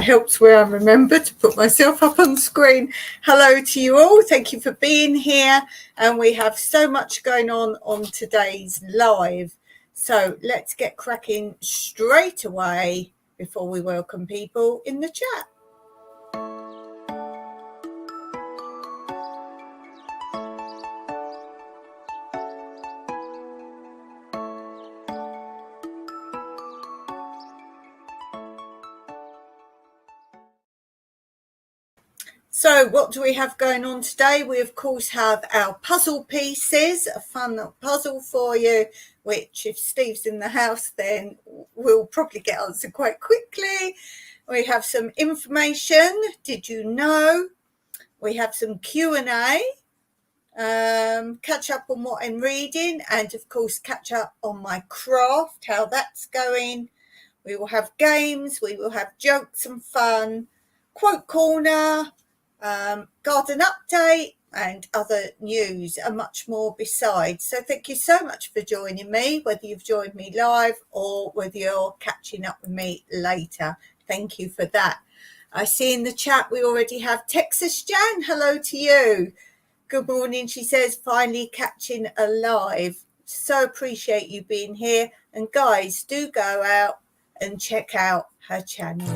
It helps where I remember to put myself up on screen. Hello to you all. Thank you for being here. And we have so much going on today's live. So let's get cracking straight away before we welcome people in the chat. So what do we have going on today? We, of course, have our puzzle pieces, a fun puzzle for you, which if Steve's in the house, then we'll probably get answered quite quickly. We have some information. Did you know? We have some Q&A, catch up on what I'm reading, and, of course, catch up on my craft, how that's going. We will have games. We will have jokes and fun, quote corner, garden update and other news and much more besides. So thank you so much for joining me, whether you've joined me live or whether you're catching up with me later. Thank you for that. I see in the chat we already have Texas Jan. Hello to you. Good morning. She says, finally catching alive. So appreciate you being here. And guys, do go out and check out her channel.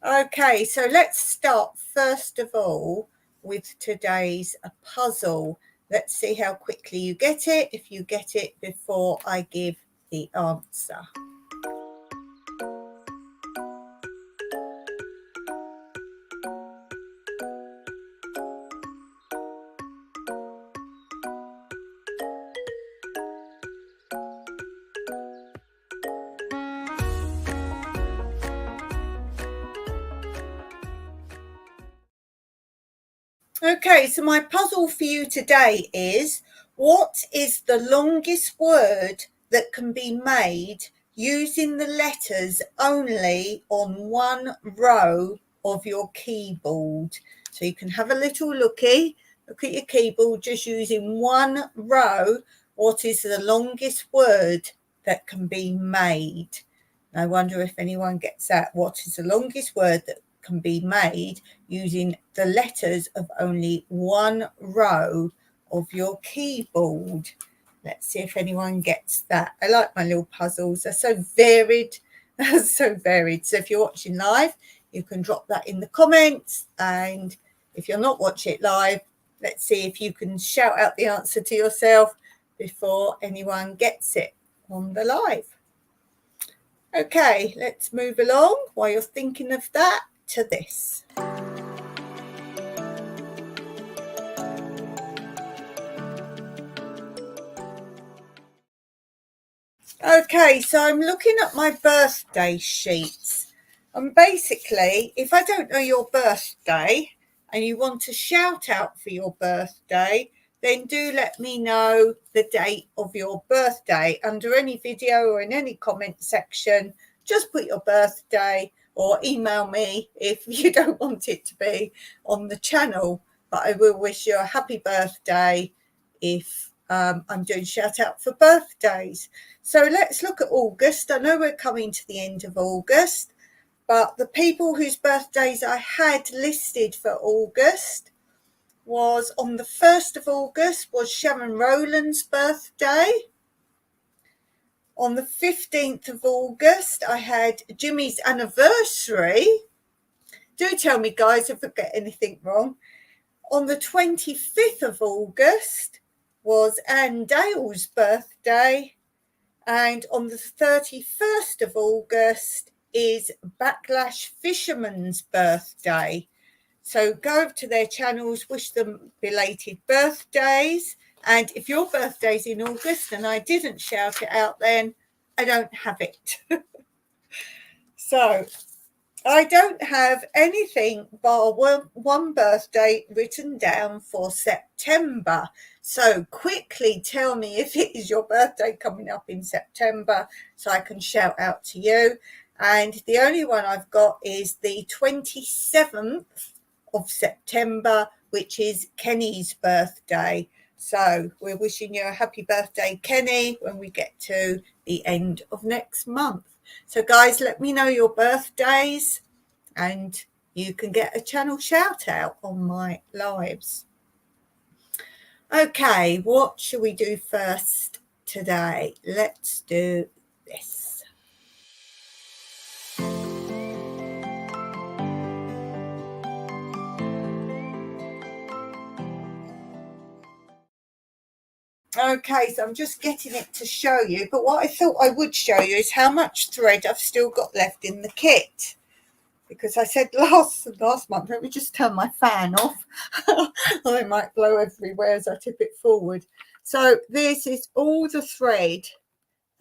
Okay, so let's start first of all with today's puzzle. Let's see how quickly you get it, if you get it before I give the answer. Okay, so my puzzle for you today is, what is the longest word that can be made using the letters only on one row of your keyboard? So you can have a little looky, look at your keyboard just using one row. What is the longest word that can be made? I wonder if anyone gets that. What is the longest word that can be made using the letters of only one row of your keyboard? Let's see if anyone gets that. I like my little puzzles. They're so varied. They're so varied. So if you're watching live, you can drop that in the comments. And if you're not watching it live, let's see if you can shout out the answer to yourself before anyone gets it on the live. Okay, let's move along while you're thinking of that to this. Okay, so I'm looking at my birthday sheets, and basically if I don't know your birthday and you want to shout out for your birthday, then do let me know the date of your birthday under any video or in any comment section. Just put your birthday or email me if you don't want it to be on the channel, but I will wish you a happy birthday if I'm doing shout out for birthdays. So let's look at August. I know we're coming to the end of August, but the people whose birthdays I had listed for August was on the 1st of August was Sharon Rowland's birthday. On the 15th of August, I had Jimmy's anniversary. Do tell me, guys, if I get anything wrong. On the 25th of August was Anne Dale's birthday. And on the 31st of August is Backlash Fisherman's birthday. So go over to their channels, wish them belated birthdays. And if your birthday's in August and I didn't shout it out then, I don't have it. So I don't have anything bar one birthday written down for September. So quickly tell me if it is your birthday coming up in September so I can shout out to you. And the only one I've got is the 27th of September, which is Kenny's birthday. So we're wishing you a happy birthday, Kenny, when we get to the end of next month. So guys, let me know your birthdays and you can get a channel shout out on my lives. Okay, what should we do first today? Let's do this. Okay, so I'm just getting it to show you, but what I thought I would show you is how much thread I've still got left in the kit. Because I said last month, let me just turn my fan off. I might blow everywhere as I tip it forward. So this is all the thread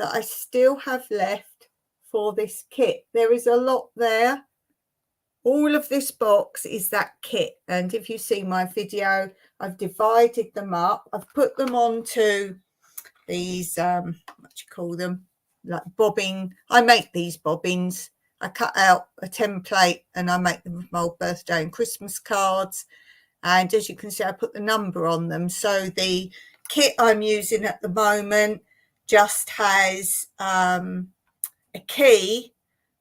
that I still have left for this kit. There is a lot there. All of this box is that kit. And if you see my video, I've divided them up. I've put them onto these, what do you call them? Like bobbing. I make these bobbins. I cut out a template and I make them with my old birthday and Christmas cards. And as you can see, I put the number on them. So the kit I'm using at the moment just has a key,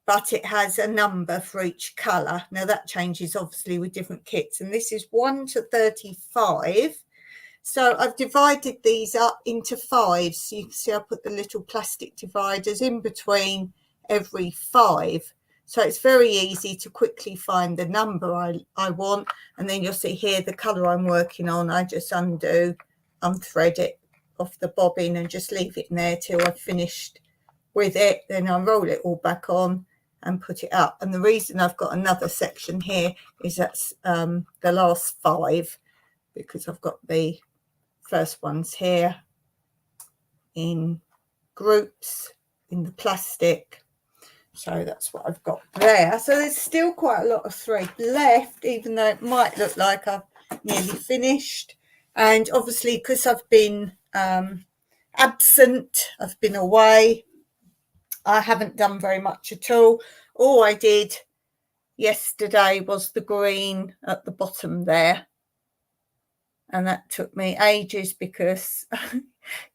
but it has a number for each colour. Now that changes obviously with different kits. And this is 1 to 35. So I've divided these up into 5. So you can see I put the little plastic dividers in between every 5. So it's very easy to quickly find the number I want. And then you'll see here the colour I'm working on. I just unthread it off the bobbin and just leave it in there till I've finished with it. Then I roll it all back on and put it up. And the reason I've got another section here is that's the last 5, because I've got the first ones here in groups in the plastic. So that's what I've got there. So there's still quite a lot of thread left, even though it might look like I've nearly finished. And obviously, because I've been absent, I've been away, I haven't done very much at all. All I did yesterday was the green at the bottom there. And that took me ages because,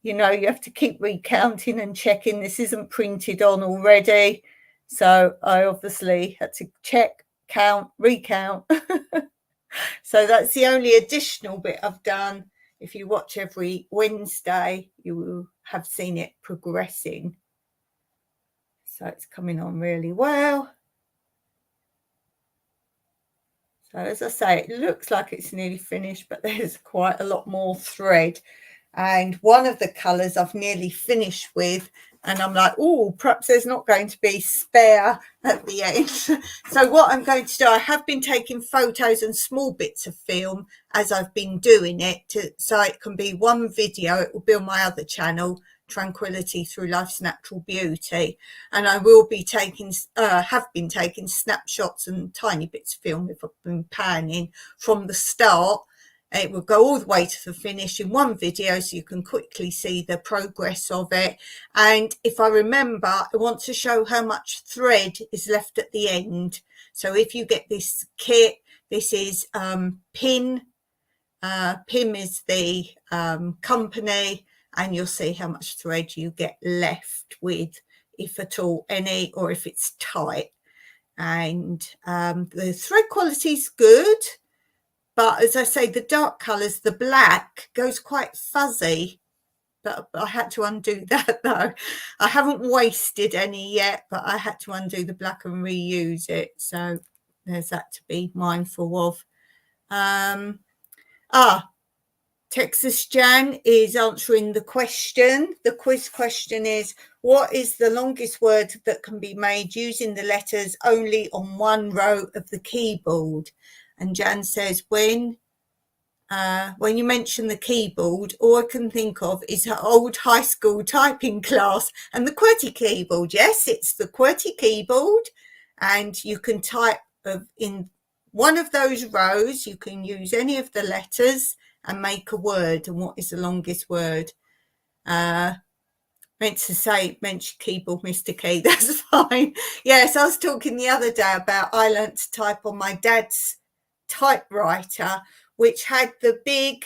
you know, you have to keep recounting and checking. This isn't printed on already. So I obviously had to check, count, recount. So that's the only additional bit I've done. If you watch every Wednesday, you will have seen it progressing. So it's coming on really well. So as I say, it looks like it's nearly finished, but there's quite a lot more thread. And one of the colours I've nearly finished with, and I'm like, oh, perhaps there's not going to be spare at the end. So what I'm going to do, I have been taking photos and small bits of film as I've been doing it, so it can be one video. It will be on my other channel, Tranquility Through Life's Natural Beauty, and I will be taking have been taking snapshots and tiny bits of film if I've been panning from the start. It will go all the way to the finish in one video, so you can quickly see the progress of it. And if I remember, I want to show how much thread is left at the end. So if you get this kit, this is PIM. PIM is the company, and you'll see how much thread you get left with, if at all any, or if it's tight. And the thread quality is good, but as I say, the dark colours, the black goes quite fuzzy, but I had to undo that though. I haven't wasted any yet, but I had to undo the black and reuse it. So there's that to be mindful of. Texas Jan is answering the question. The quiz question is, what is the longest word that can be made using the letters only on one row of the keyboard? And Jan says, when you mention the keyboard, all I can think of is her old high school typing class and the QWERTY keyboard. Yes, it's the QWERTY keyboard, and you can type in one of those rows. You can use any of the letters and make a word. And what is the longest word? Meant to say, mention keyboard, Mr. Key. That's fine. Yes, I was talking the other day about I learnt to type on my dad's typewriter, which had the big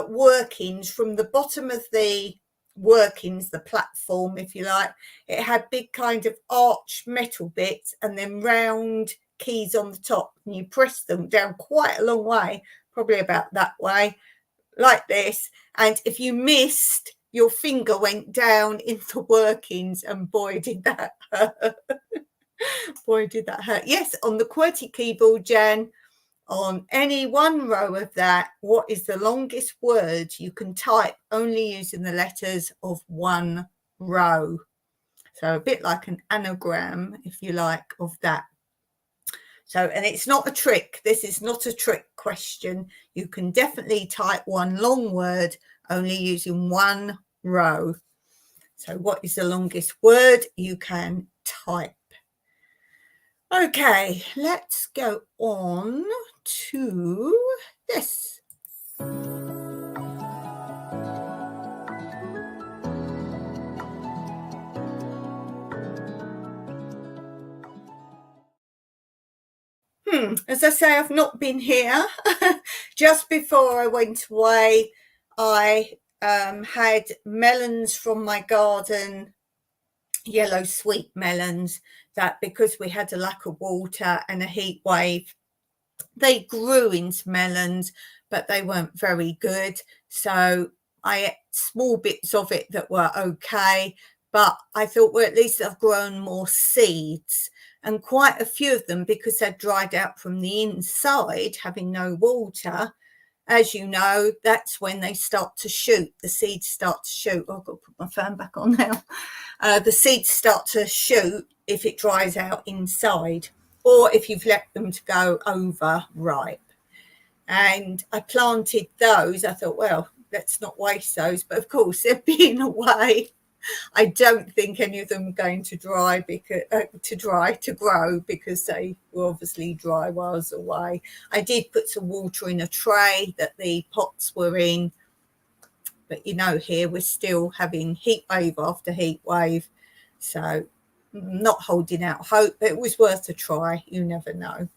workings from the bottom of the workings, the platform, if you like. It had big kind of arch metal bits and then round keys on the top, and you press them down quite a long way, probably about that way, like this. And if you missed, your finger went down in the workings, and boy, did that hurt. Boy, did that hurt. Yes, on the QWERTY keyboard, Jan, on any one row of that, what is the longest word you can type only using the letters of one row? So a bit like an anagram, if you like, of that. So, and it's not a trick. This is not a trick question. You can definitely type one long word only using one row. So what is the longest word you can type? Okay, let's go on to this. As I say, I've not been here. Just before I went away, I had melons from my garden, yellow sweet melons, that because we had a lack of water and a heat wave, they grew into melons, but they weren't very good. So I ate small bits of it that were okay, but I thought, well, at least I've grown more seeds. And quite a few of them, because they're dried out from the inside, having no water, as you know, that's when they start to shoot. The seeds start to shoot. Oh, I've got to put my phone back on now. The seeds start to shoot if it dries out inside, or if you've left them to go over ripe. And I planted those. I thought, well, let's not waste those. But of course, they're being away. I don't think any of them are going to dry because to grow, because they were obviously dry while I was away. I did put some water in a tray that the pots were in, but you know, here we're still having heat wave after heat wave, so not holding out hope, but it was worth a try. You never know.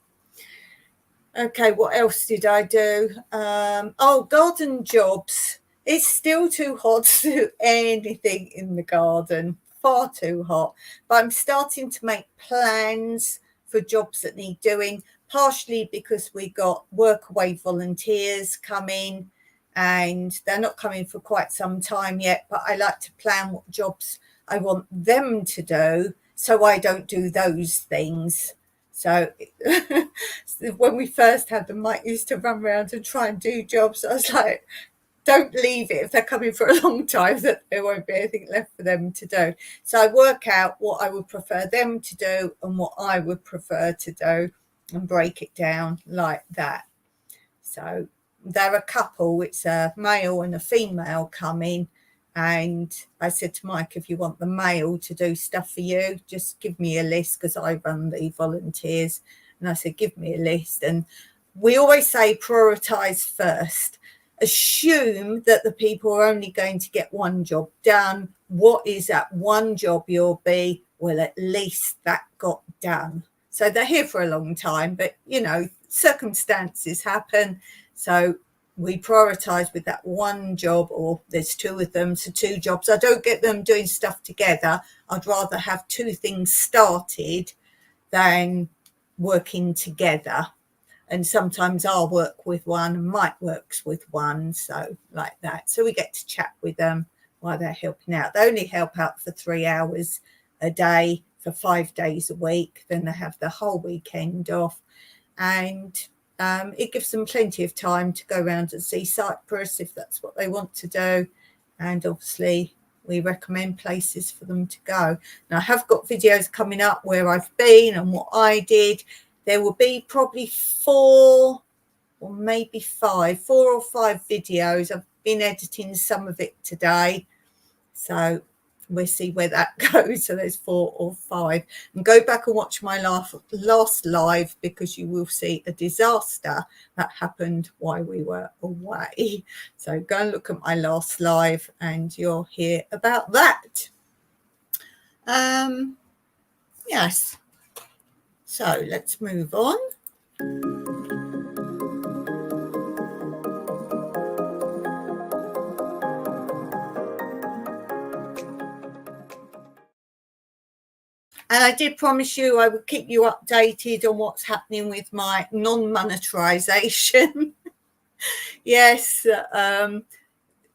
Okay, what else did I do? Garden jobs. It's still too hot to do anything in the garden, far too hot. But I'm starting to make plans for jobs that need doing, partially because we got workaway volunteers coming, and they're not coming for quite some time yet, but I like to plan what jobs I want them to do so I don't do those things. So when we first had them, Mike used to run around and try and do jobs. I was like, don't leave it if they're coming for a long time, that there won't be anything left for them to do. So I work out what I would prefer them to do and what I would prefer to do and break it down like that. So they're a couple. It's a male and a female coming. And I said to Mike, if you want the male to do stuff for you, just give me a list, because I run the volunteers. And I said, give me a list. And we always say prioritise first. Assume that the people are only going to get one job done. What is that one job you'll be? Well, at least that got done. So they're here for a long time, but, you know, circumstances happen. So we prioritise with that one job, or there's two of them, so two jobs. I don't get them doing stuff together. I'd rather have two things started than working together. And sometimes I'll work with one and Mike works with one, so like that. So we get to chat with them while they're helping out. They only help out for 3 hours a day for 5 days a week. Then they have the whole weekend off. And it gives them plenty of time to go around and see Cyprus if that's what they want to do. And obviously we recommend places for them to go. Now, I have got videos coming up where I've been and what I did. There will be probably 4 or maybe 5, 4 or 5 videos. I've been editing some of it today. So we'll see where that goes. So there's 4 or 5. And go back and watch my last live, because you will see a disaster that happened while we were away. So go and look at my last live and you'll hear about that. Yes. So let's move on. And I did promise you I would keep you updated on what's happening with my non-monetization. Yes,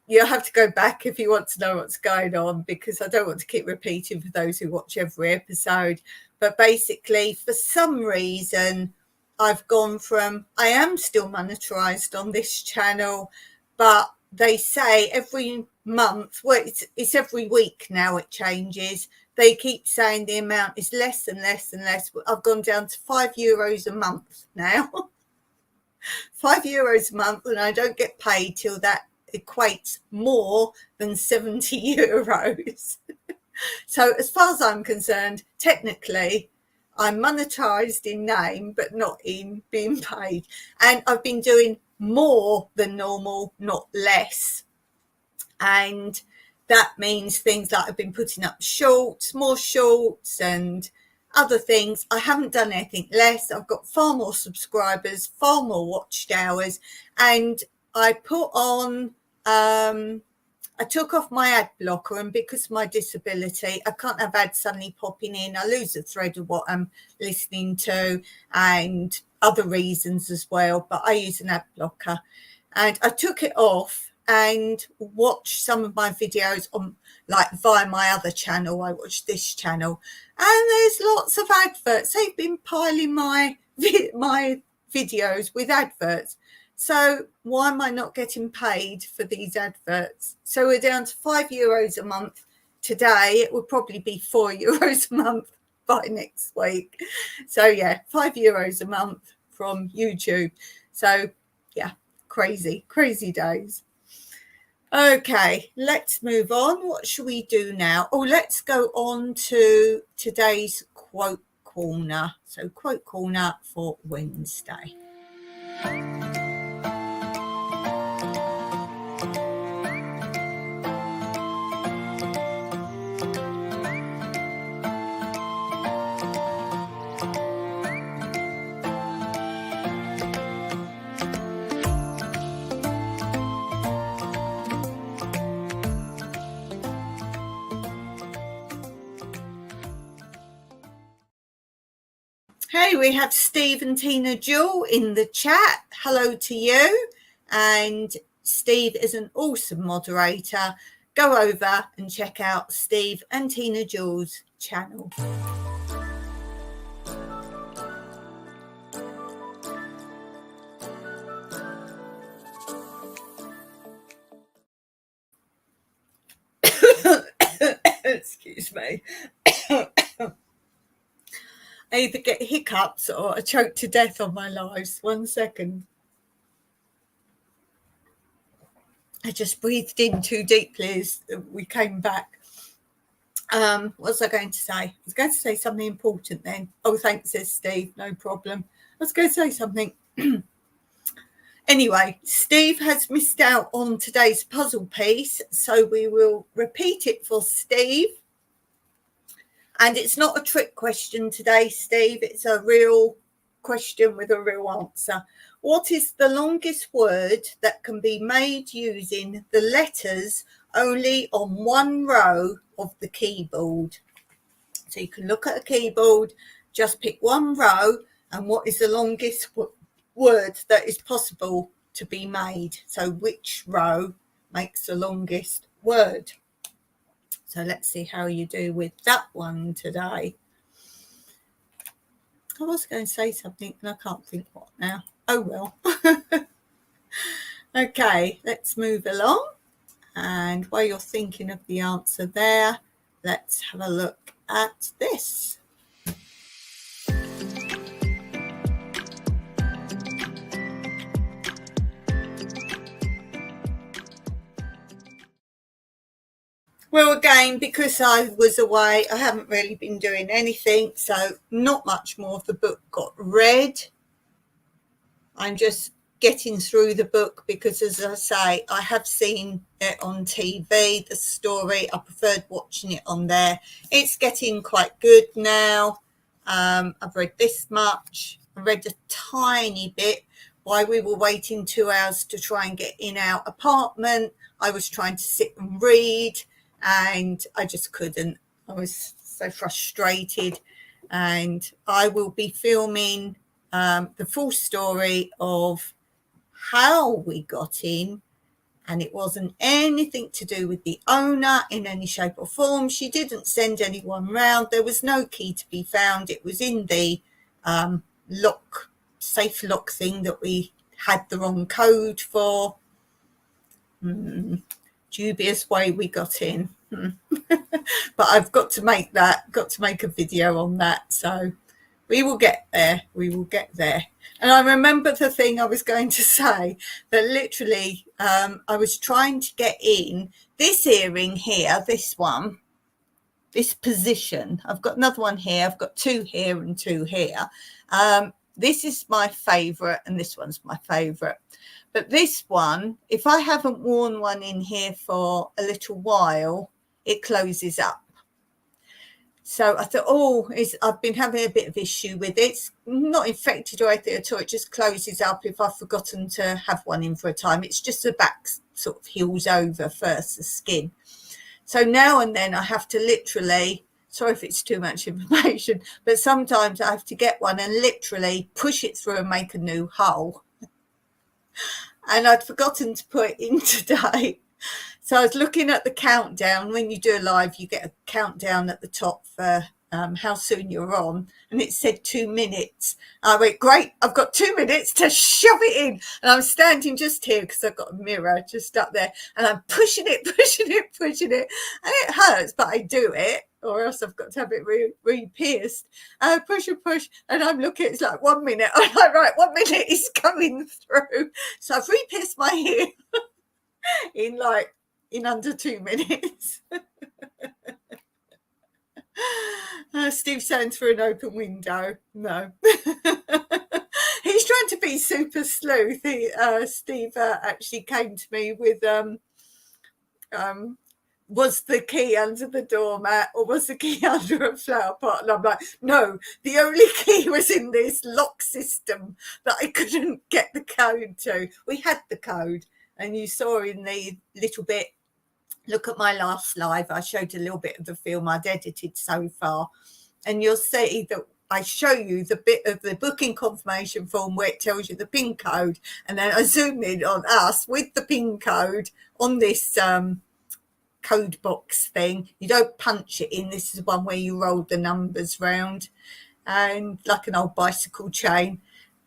you'll have to go back if you want to know what's going on, because I don't want to keep repeating for those who watch every episode. But basically, for some reason, I've gone from, I am still monetized on this channel, but they say every month, well, it's every week now it changes. They keep saying the amount is less and less and less. I've gone down to €5 a month now. €5 a month, and I don't get paid till that equates more than €70. So as far as I'm concerned, technically I'm monetized in name but not in being paid, and I've been doing more than normal, not less. And that means things like I've been putting up shorts, more shorts, and other things. I haven't done anything less. I've got far more subscribers, far more watched hours, and I put on I took off my ad blocker, and because of my disability, I can't have ads suddenly popping in. I lose the thread of what I'm listening to, and other reasons as well, but I use an ad blocker. And I took it off and watched some of my videos on, like, via my other channel. I watched this channel, and there's lots of adverts. They've been piling my videos with adverts. So why am I not getting paid for these adverts? So we're down to €5 a month today. It will probably be €4 a month by next week. So yeah, €5 a month from YouTube. So yeah, crazy days. Okay, let's move on. What shall we do now? Oh, let's go on to today's quote corner. So quote corner for Wednesday. Hey, we have Steve and Tina Jewell in the chat. Hello to you. And Steve is an awesome moderator. Go over and check out Steve and Tina Jewell's channel. Excuse me. I either get hiccups or I choke to death on my lives. 1 second. I just breathed in too deeply as we came back. What was I going to say? I was going to say something important then. Oh, thanks, says Steve. No problem. I was going to say something. Anyway, Steve has missed out on today's puzzle piece, so we will repeat it for Steve. And it's not a trick question today, Steve. It's a real question with a real answer. What is the longest word that can be made using the letters only on one row of the keyboard? So you can look at a keyboard, just pick one row, and what is the longest word that is possible to be made? So which row makes the longest word? So let's see how you do with that one today. I was going to say something and I can't think what now. Oh well. Okay, let's move along. And while you're thinking of the answer there, let's have a look at this. Well, again, because I was away, I haven't really been doing anything, so not much more of the book got read. I'm just getting through the book because, as I say, I have seen it on TV, the story. I preferred watching it on there. It's getting quite good now. I've read this much. I read a tiny bit while we were waiting 2 hours to try and get in our apartment. I was trying to sit and read, and I just couldn't. I was so frustrated, and I will be filming the full story of how we got in, and it wasn't anything to do with the owner in any shape or form. She didn't send anyone round. There was no key to be found. It was in the safe lock thing that we had the wrong code for. Dubious way we got in. But I've got to make a video on that, so we will get there. And I remember the thing I was going to say, that literally I was trying to get in this earring here, this one, this position. I've got another one here. I've got two here and two here. This is my favourite, and this one's my favourite. But this one, if I haven't worn one in here for a little while, it closes up. So I thought, I've been having a bit of issue with it. It's not infected or anything at all. It just closes up if I've forgotten to have one in for a time. It's just the back sort of heals over first, the skin. So now and then I have to literally, sorry if it's too much information, but sometimes I have to get one and literally push it through and make a new hole. And I'd forgotten to put it in today. So I was looking at the countdown. When you do a live, you get a countdown at the top for how soon you're on. And it said 2 minutes. I went, great, I've got 2 minutes to shove it in. And I'm standing just here because I've got a mirror just up there. And I'm pushing it. And it hurts, but I do it. Or else I've got to have it re-pierced. Push. And I'm looking, it's like 1 minute. I'm like, right, 1 minute is coming through. So I've re-pierced my ear in under 2 minutes. Steve saying through an open window. No. He's trying to be super sleuth. Steve actually came to me with was the key under the doormat or was the key under a flower pot? And I'm like, no, the only key was in this lock system that I couldn't get the code to. We had the code, and you saw in the little bit, look at my last live, I showed a little bit of the film I'd edited so far, and you'll see that I show you the bit of the booking confirmation form where it tells you the PIN code, and then I zoom in on us with the PIN code on this code box thing. You don't punch it in. This is one where you roll the numbers round, and like an old bicycle chain.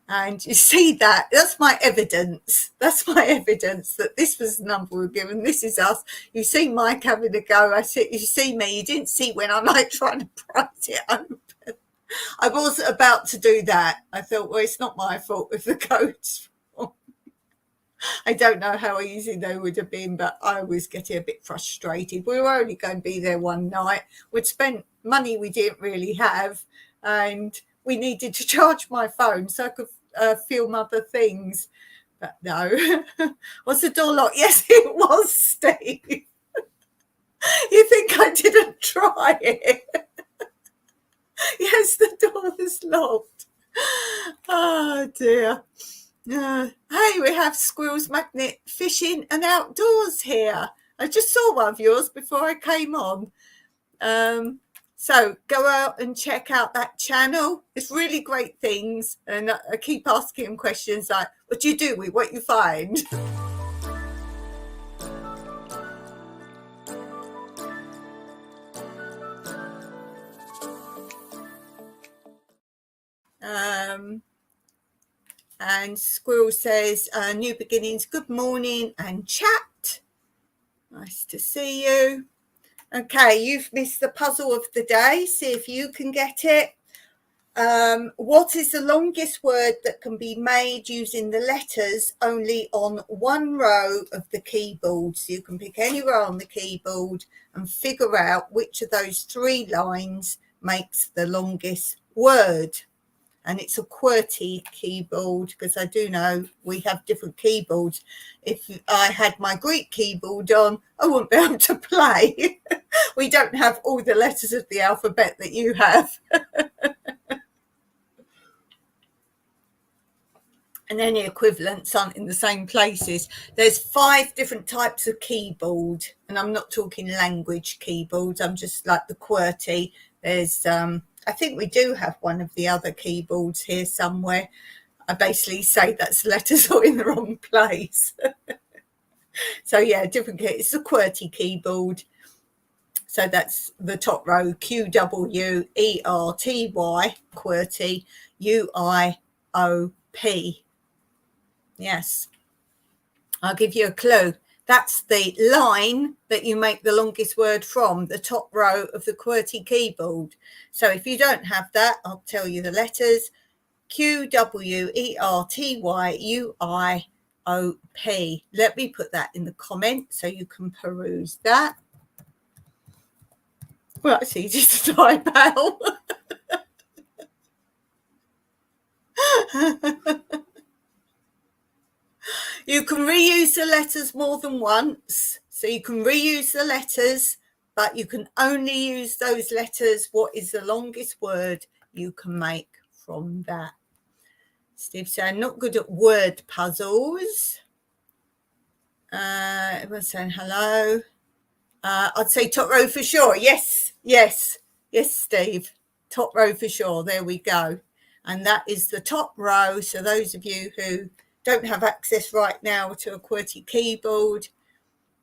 And you see that's my evidence. That's my evidence that this was the number we were given. This is us. You see Mike having a go. You see me. You didn't see when I'm like trying to prise it open. I was about to do that. I thought, well, it's not my fault if the code's wrong. I don't know how easy they would have been, but I was getting a bit frustrated. We were only going to be there one night. We'd spent money we didn't really have, and we needed to charge my phone so I could film other things. But no. Was the door locked? Yes, it was, Steve. You think I didn't try it? Yes, the door was locked. Oh dear. Hey, we have Squirrels Magnet Fishing and Outdoors here. I just saw one of yours before I came on. So go out and check out that channel. It's really great things. And I keep asking him questions like, what do you do with what you find? And Squirrel says, new beginnings, good morning and chat. Nice to see you. Okay, you've missed the puzzle of the day. See if you can get it. What is the longest word that can be made using the letters only on one row of the keyboard? So you can pick any row on the keyboard and figure out which of those 3 lines makes the longest word. And it's a QWERTY keyboard, because I do know we have different keyboards. If I had my Greek keyboard on, I wouldn't be able to play. We don't have all the letters of the alphabet that you have. And any equivalents aren't in the same places. There's 5 different types of keyboard, and I'm not talking language keyboards. I'm just like the QWERTY. There's, I think we do have one of the other keyboards here somewhere. I basically say that's letters are in the wrong place. So yeah, different key. It's a QWERTY keyboard. So that's the top row, QWERTY, QWERTY, UIOP. Yes. I'll give you a clue. That's the line that you make the longest word from, the top row of the QWERTY keyboard. So if you don't have that, I'll tell you the letters. QWERTYUIOP. Let me put that in the comments so you can peruse that. Well, it's easy to type out. You can reuse the letters more than once. So you can reuse the letters, but you can only use those letters. What is the longest word you can make from that? Steve saying, not good at word puzzles. Everyone's saying hello. I'd say top row for sure. Yes, Steve. Top row for sure. There we go. And that is the top row. So those of you who don't have access right now to a QWERTY keyboard,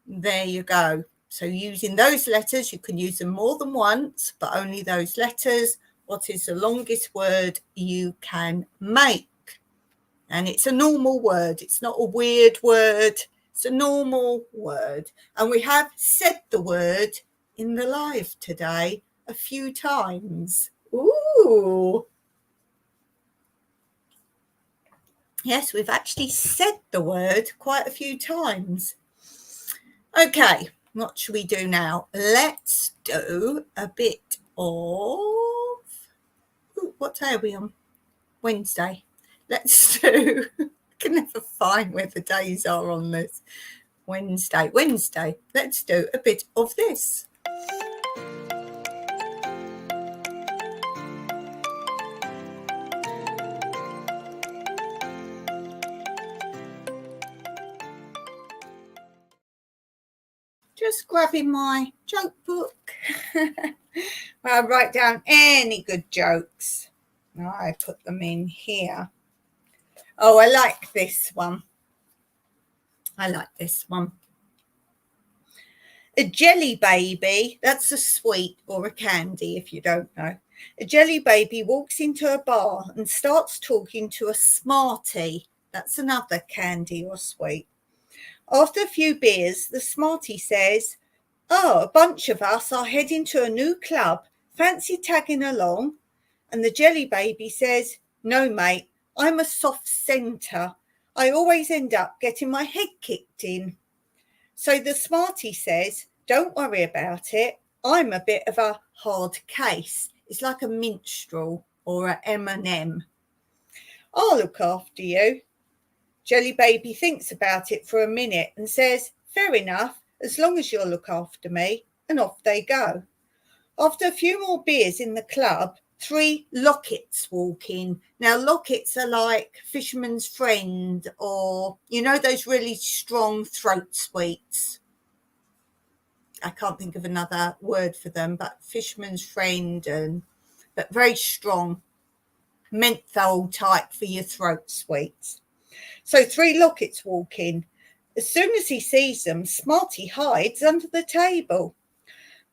there you go. So using those letters, you can use them more than once, but only those letters. What is the longest word you can make? And it's a normal word. It's not a weird word. It's a normal word. And we have said the word in the live today a few times. Ooh. Yes, we've actually said the word quite a few times. Okay, what should we do now? Let's do a bit of... Ooh, what day are we on? Wednesday. Let's do... I can never find where the days are on this. Wednesday. Let's do a bit of this. Just grabbing my joke book. I write down any good jokes. I put them in here. Oh, I like this one. A jelly baby, that's a sweet or a candy if you don't know. A jelly baby walks into a bar and starts talking to a Smartie. That's another candy or sweet. After a few beers, the Smartie says, "Oh, a bunch of us are heading to a new club. Fancy tagging along?" And the jelly baby says, "No, mate, I'm a soft centre. I always end up getting my head kicked in." So the Smartie says, "Don't worry about it. I'm a bit of a hard case. It's like a minstrel or a M&M. I'll look after you." Jelly baby thinks about it for a minute and says, "Fair enough, as long as you'll look after me," and off they go. After a few more beers in the club, 3 lockets walk in. Now, lockets are like Fisherman's Friend, or, you know, those really strong throat sweets. I can't think of another word for them, but Fisherman's Friend, but very strong, menthol type for your throat sweets. So 3 lockets walk in. As soon as he sees them, Smartie hides under the table.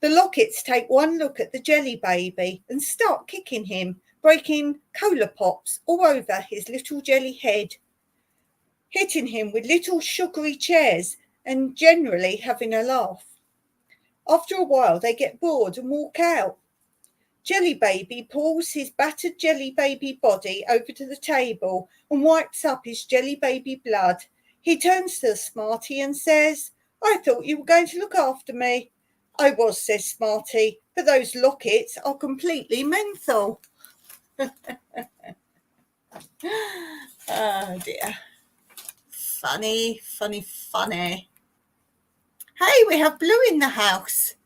The lockets take one look at the jelly baby and start kicking him, breaking cola pops all over his little jelly head, hitting him with little sugary chairs and generally having a laugh. After a while, they get bored and walk out. Jelly baby pulls his battered jelly baby body over to the table and wipes up his jelly baby blood. He turns to the Smartie and says, "I thought you were going to look after me." "I was," says Smartie, "but those lockets are completely menthol." Oh dear. Funny. Hey, we have Blue in the house.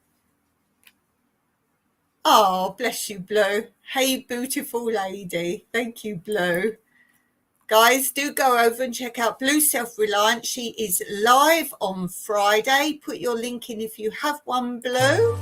Oh, bless you, Blue. Hey, beautiful lady. Thank you, Blue. Guys, do go over and check out Blue Self-Reliant. She is live on Friday. Put your link in if you have one, Blue.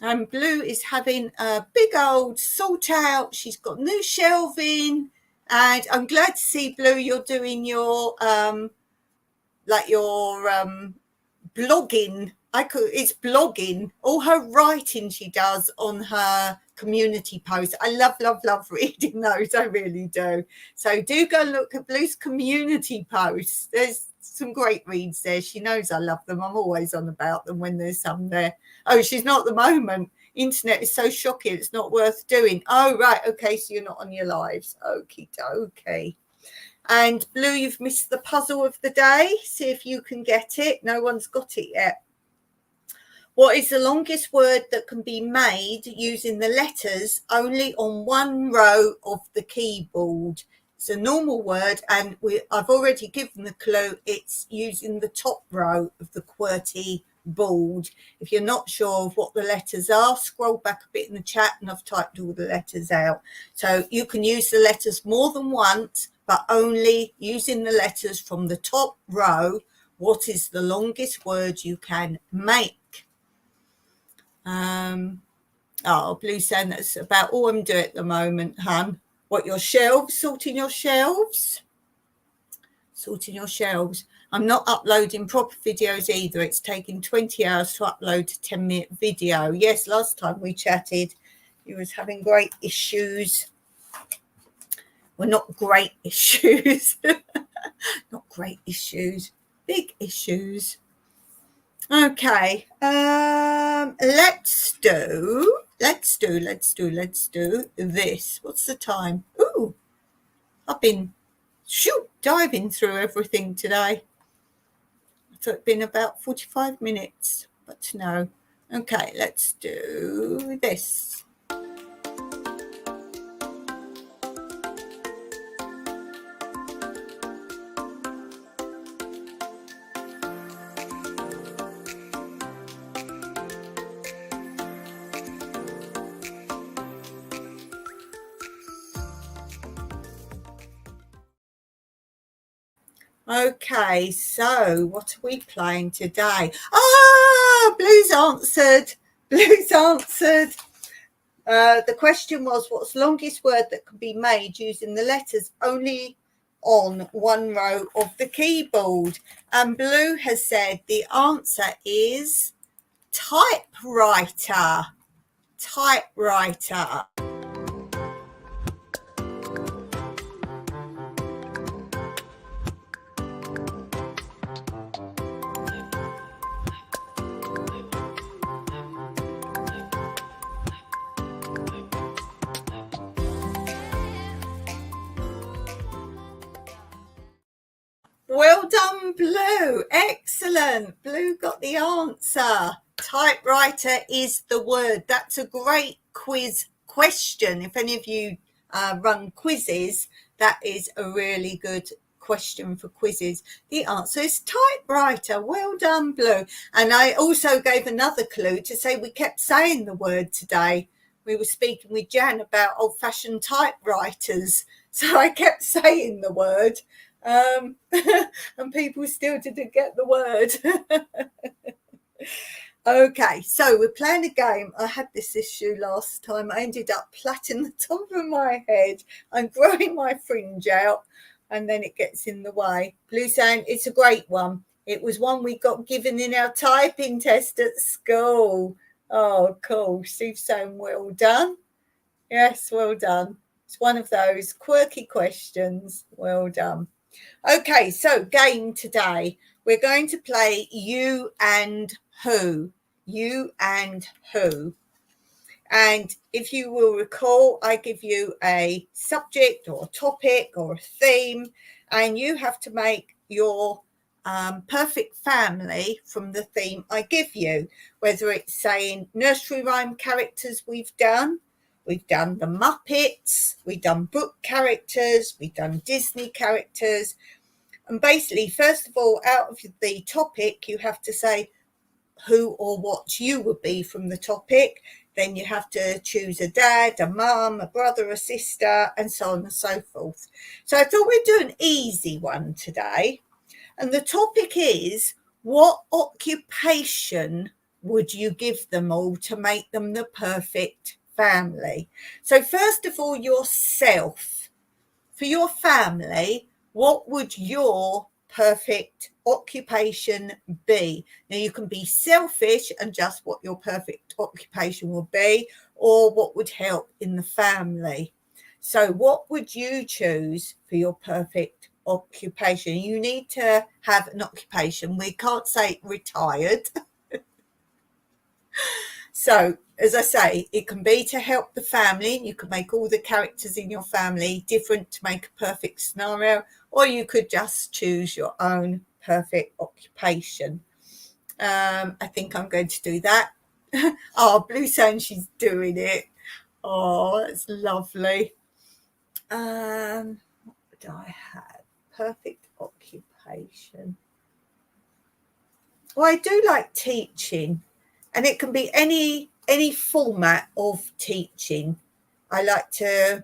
And Blue is having a big old sort out. She's got new shelving, and I'm glad to see, Blue, you're doing your blogging. It's blogging. All her writing she does on her community posts. I love reading those. I really do. So do go look at Blue's community posts. There's some great reads there. She knows I love them. I'm always on about them when there's some there. Oh, she's not at the moment. Internet is so shocking. It's not worth doing. Oh, right. Okay. So you're not on your lives. Okie dokie. And Blue, you've missed the puzzle of the day. See if you can get it. No one's got it yet. What is the longest word that can be made using the letters only on one row of the keyboard? It's a normal word, and I've already given the clue. It's using the top row of the QWERTY board. If you're not sure of what the letters are, scroll back a bit in the chat, and I've typed all the letters out. So you can use the letters more than once, but only using the letters from the top row. What is the longest word you can make? Blue's saying that's about all I'm doing at the moment, hun. What, your shelves? Sorting your shelves? Sorting your shelves. I'm not uploading proper videos either. It's taking 20 hours to upload a 10-minute video. Yes, last time we chatted, you was having great issues. Well, not great issues. Not great issues. Big issues. Okay. Let's do this. What's the time? Ooh, I've been diving through everything today. I thought it'd been about 45 minutes, but no. Okay, let's do this. Okay, so what are we playing today? Blue's answered. The question was, what's the longest word that can be made using the letters only on one row of the keyboard? And Blue has said the answer is typewriter. Typewriter. Well done, Blue. Excellent. Blue got the answer. Typewriter is the word. That's a great quiz question. If any of you run quizzes, that is a really good question for quizzes. The answer is typewriter. Well done, Blue. And I also gave another clue to say we kept saying the word today. We were speaking with Jan about old-fashioned typewriters. So I kept saying the word. And people still didn't get the word. Okay, so we're playing a game. I had this issue last time. I ended up plaiting the top of my head. I'm growing my fringe out, and then it gets in the way. Blue saying it's a great one. It was one we got given in our typing test at school. Oh, cool. Steve saying well done. Yes, well done. It's one of those quirky questions. Well done. Okay, so game today. We're going to play You and Who. You and Who. And if you will recall, I give you a subject or a topic or a theme, and you have to make your perfect family from the theme I give you, whether it's saying nursery rhyme characters we've done the Muppets, we've done book characters, we've done Disney characters. And basically, first of all, out of the topic, you have to say who or what you would be from the topic. Then you have to choose a dad, a mum, a brother, a sister, and so on and so forth. So I thought we'd do an easy one today. And the topic is, what occupation would you give them all to make them the perfect family? So first of all, yourself. For your family, what would your perfect occupation be? Now, you can be selfish and just what your perfect occupation will be, or what would help in the family. So what would you choose for your perfect occupation? You need to have an occupation. We can't say retired. So, as I say, it can be to help the family. You can make all the characters in your family different to make a perfect scenario, or you could just choose your own perfect occupation. I think I'm going to do that. Oh, Blue saying she's doing it. Oh, that's lovely. What would I have? Perfect occupation. Well, I do like teaching, and it can be any format of teaching. I like to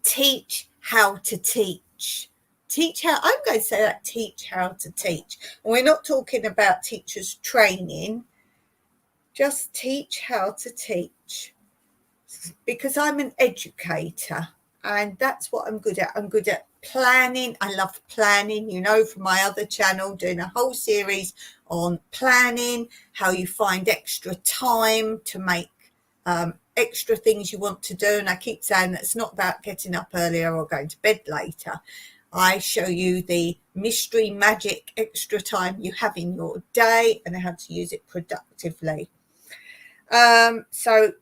teach how to teach. I'm going to say that, teach how to teach. And we're not talking about teachers training, just teach how to teach. Because I'm an educator, and that's what I'm good at. I'm good at planning. I love planning, from my other channel, doing a whole series on planning, how you find extra time to make extra things you want to do. And I keep saying that it's not about getting up earlier or going to bed later. I show you the mystery magic extra time you have in your day and how to use it productively. So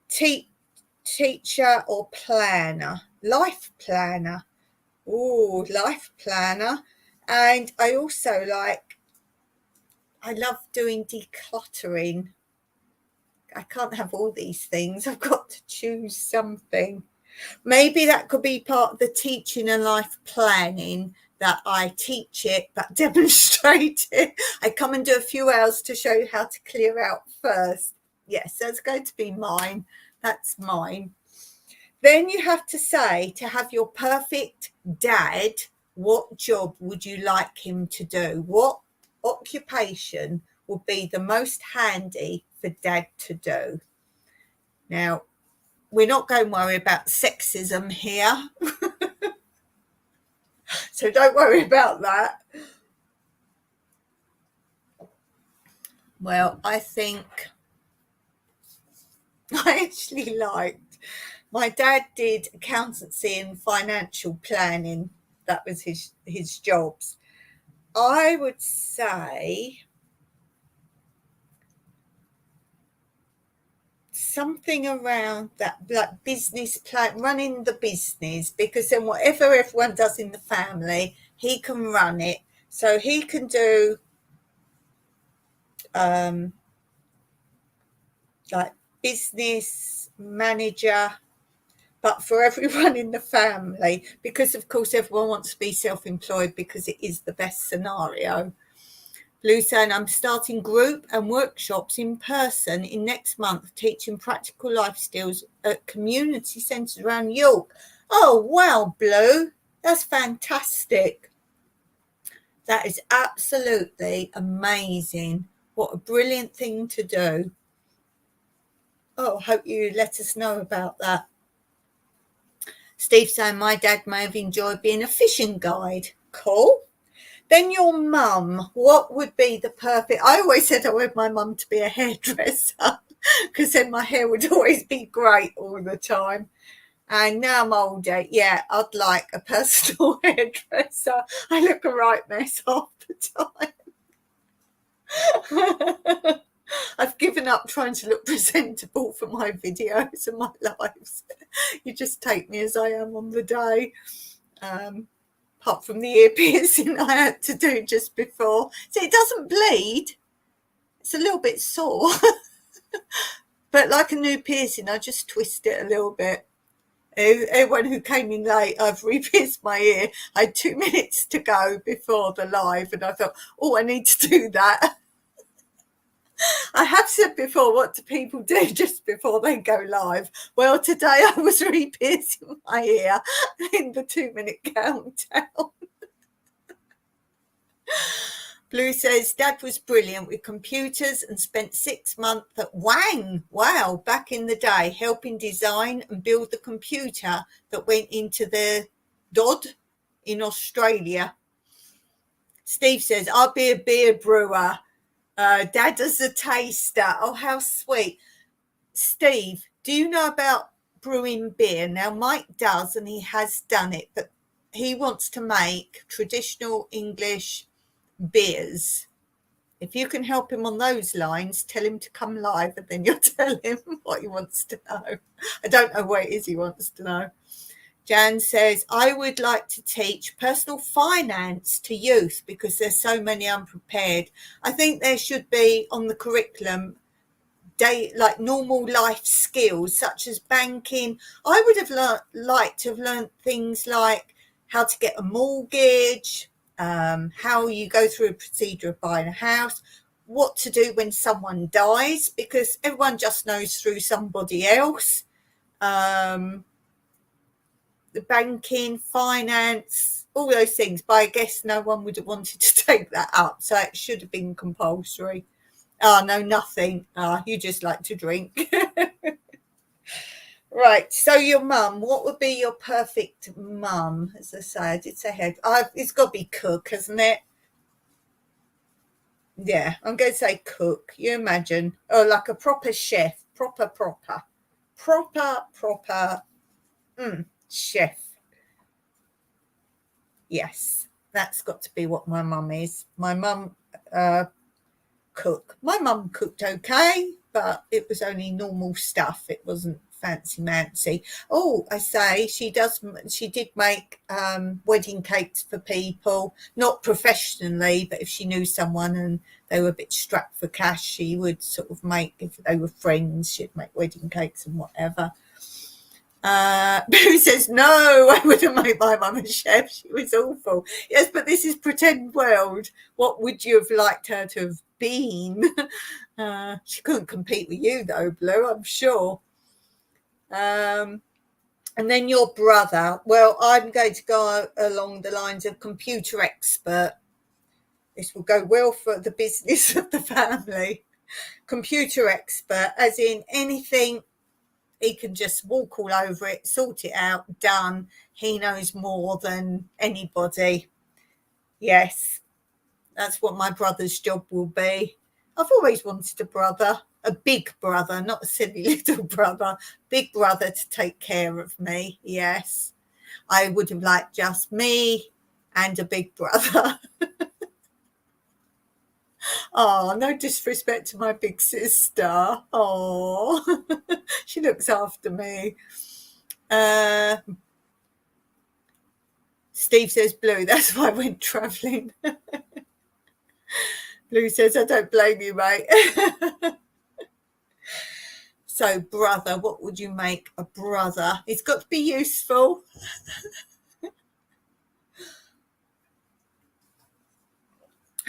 teacher or planner, life planner. Oh, life planner. And I also I love doing decluttering. I can't have all these things. I've got to choose something. Maybe that could be part of the teaching and life planning, that I teach it but demonstrate it. I come and do a few hours to show you how to clear out first. Yes, that's going to be mine. That's mine. Then you have to say, to have your perfect dad, what job would you like him to do? What occupation would be the most handy for dad to do? Now, we're not going to worry about sexism here. So don't worry about that. Well, I think I actually liked, my dad did accountancy and financial planning. That was his jobs. I would say something around that, like business plan, running the business, because then whatever everyone does in the family, he can run it. So he can do like business manager, but for everyone in the family, because of course everyone wants to be self-employed because it is the best scenario. Blue saying, I'm starting group and workshops in person in next month, teaching practical life skills at community centres around York. Oh, wow, Blue. That's fantastic. That is absolutely amazing. What a brilliant thing to do. Oh, I hope you let us know about that. Steve saying, my dad may have enjoyed being a fishing guide. Cool. Then your mum, what would be the perfect... I always said I wanted my mum to be a hairdresser because then my hair would always be great all the time. And now I'm older, yeah, I'd like a personal hairdresser. I look a right mess half the time. I've given up trying to look presentable for my videos and my lives. You just take me as I am on the day. Apart from the ear piercing I had to do just before. So it doesn't bleed. It's a little bit sore. But like a new piercing, I just twist it a little bit. Everyone who came in late, I've re-pierced my ear. I had 2 minutes to go before the live, and I thought, I need to do that. I have said before, what do people do just before they go live? Well, today I was re-piercing my ear in the 2-minute countdown. Blue says, Dad was brilliant with computers and spent 6 months at Wang. Wow, back in the day, helping design and build the computer that went into the Dodd in Australia. Steve says, I'll be a beer brewer. Dad does a taster. Oh, how sweet. Steve, do you know about brewing beer? Now, Mike does, and he has done it, but he wants to make traditional English beers. If you can help him on those lines, tell him to come live, and then you'll tell him what he wants to know. I don't know what it is he wants to know. Jan says, I would like to teach personal finance to youth because there's so many unprepared. I think there should be on the curriculum like normal life skills such as banking. I would have liked to have learned things like how to get a mortgage, how you go through a procedure of buying a house, what to do when someone dies, because everyone just knows through somebody else. The banking, finance, all those things, but I guess no one would have wanted to take that up, so it should have been compulsory. Oh, no, nothing. You just like to drink. Right, so your mum, what would be your perfect mum? As I say, I did say head. It's got to be cook, hasn't it? Yeah, I'm going to say cook. You imagine. Oh, like a proper chef. Proper chef. Yes, that's got to be what my mum is. My mum cook. My mum cooked okay, but it was only normal stuff. It wasn't fancy. Oh, I say she did make wedding cakes for people, not professionally, but if she knew someone and they were a bit strapped for cash, she would sort of make, if they were friends, she'd make wedding cakes and whatever. Who says, no, I wouldn't make my mum a chef. She was awful. Yes, but this is pretend world. What would you have liked her to have been? She couldn't compete with you, though, Blue, I'm sure. And then your brother. Well, I'm going to go along the lines of computer expert. This will go well for the business of the family. Computer expert, as in anything. He can just walk all over it, sort it out, done. He knows more than anybody. Yes, that's what my brother's job will be. I've always wanted a brother, a big brother, not a silly little brother, big brother to take care of me. Yes, I would have liked just me and a big brother. Oh, no disrespect to my big sister. Oh, she looks after me. Steve says, Blue, that's why I went travelling. Blue says, I don't blame you, mate. So, brother, what would you make a brother? It's got to be useful.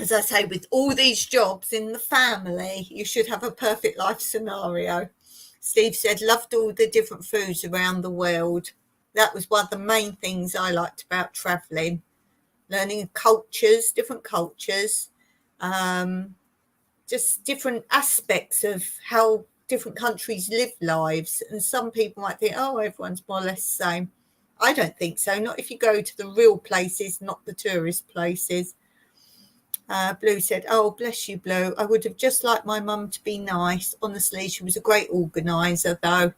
As I say, with all these jobs in the family, you should have a perfect life scenario. Steve said, loved all the different foods around the world. That was one of the main things I liked about travelling. Learning cultures, different cultures, just different aspects of how different countries live lives. And some people might think, oh, everyone's more or less the same. I don't think so. Not if you go to the real places, not the tourist places. Blue said, oh, bless you, Blue. I would have just liked my mum to be nice. Honestly, she was a great organiser, though.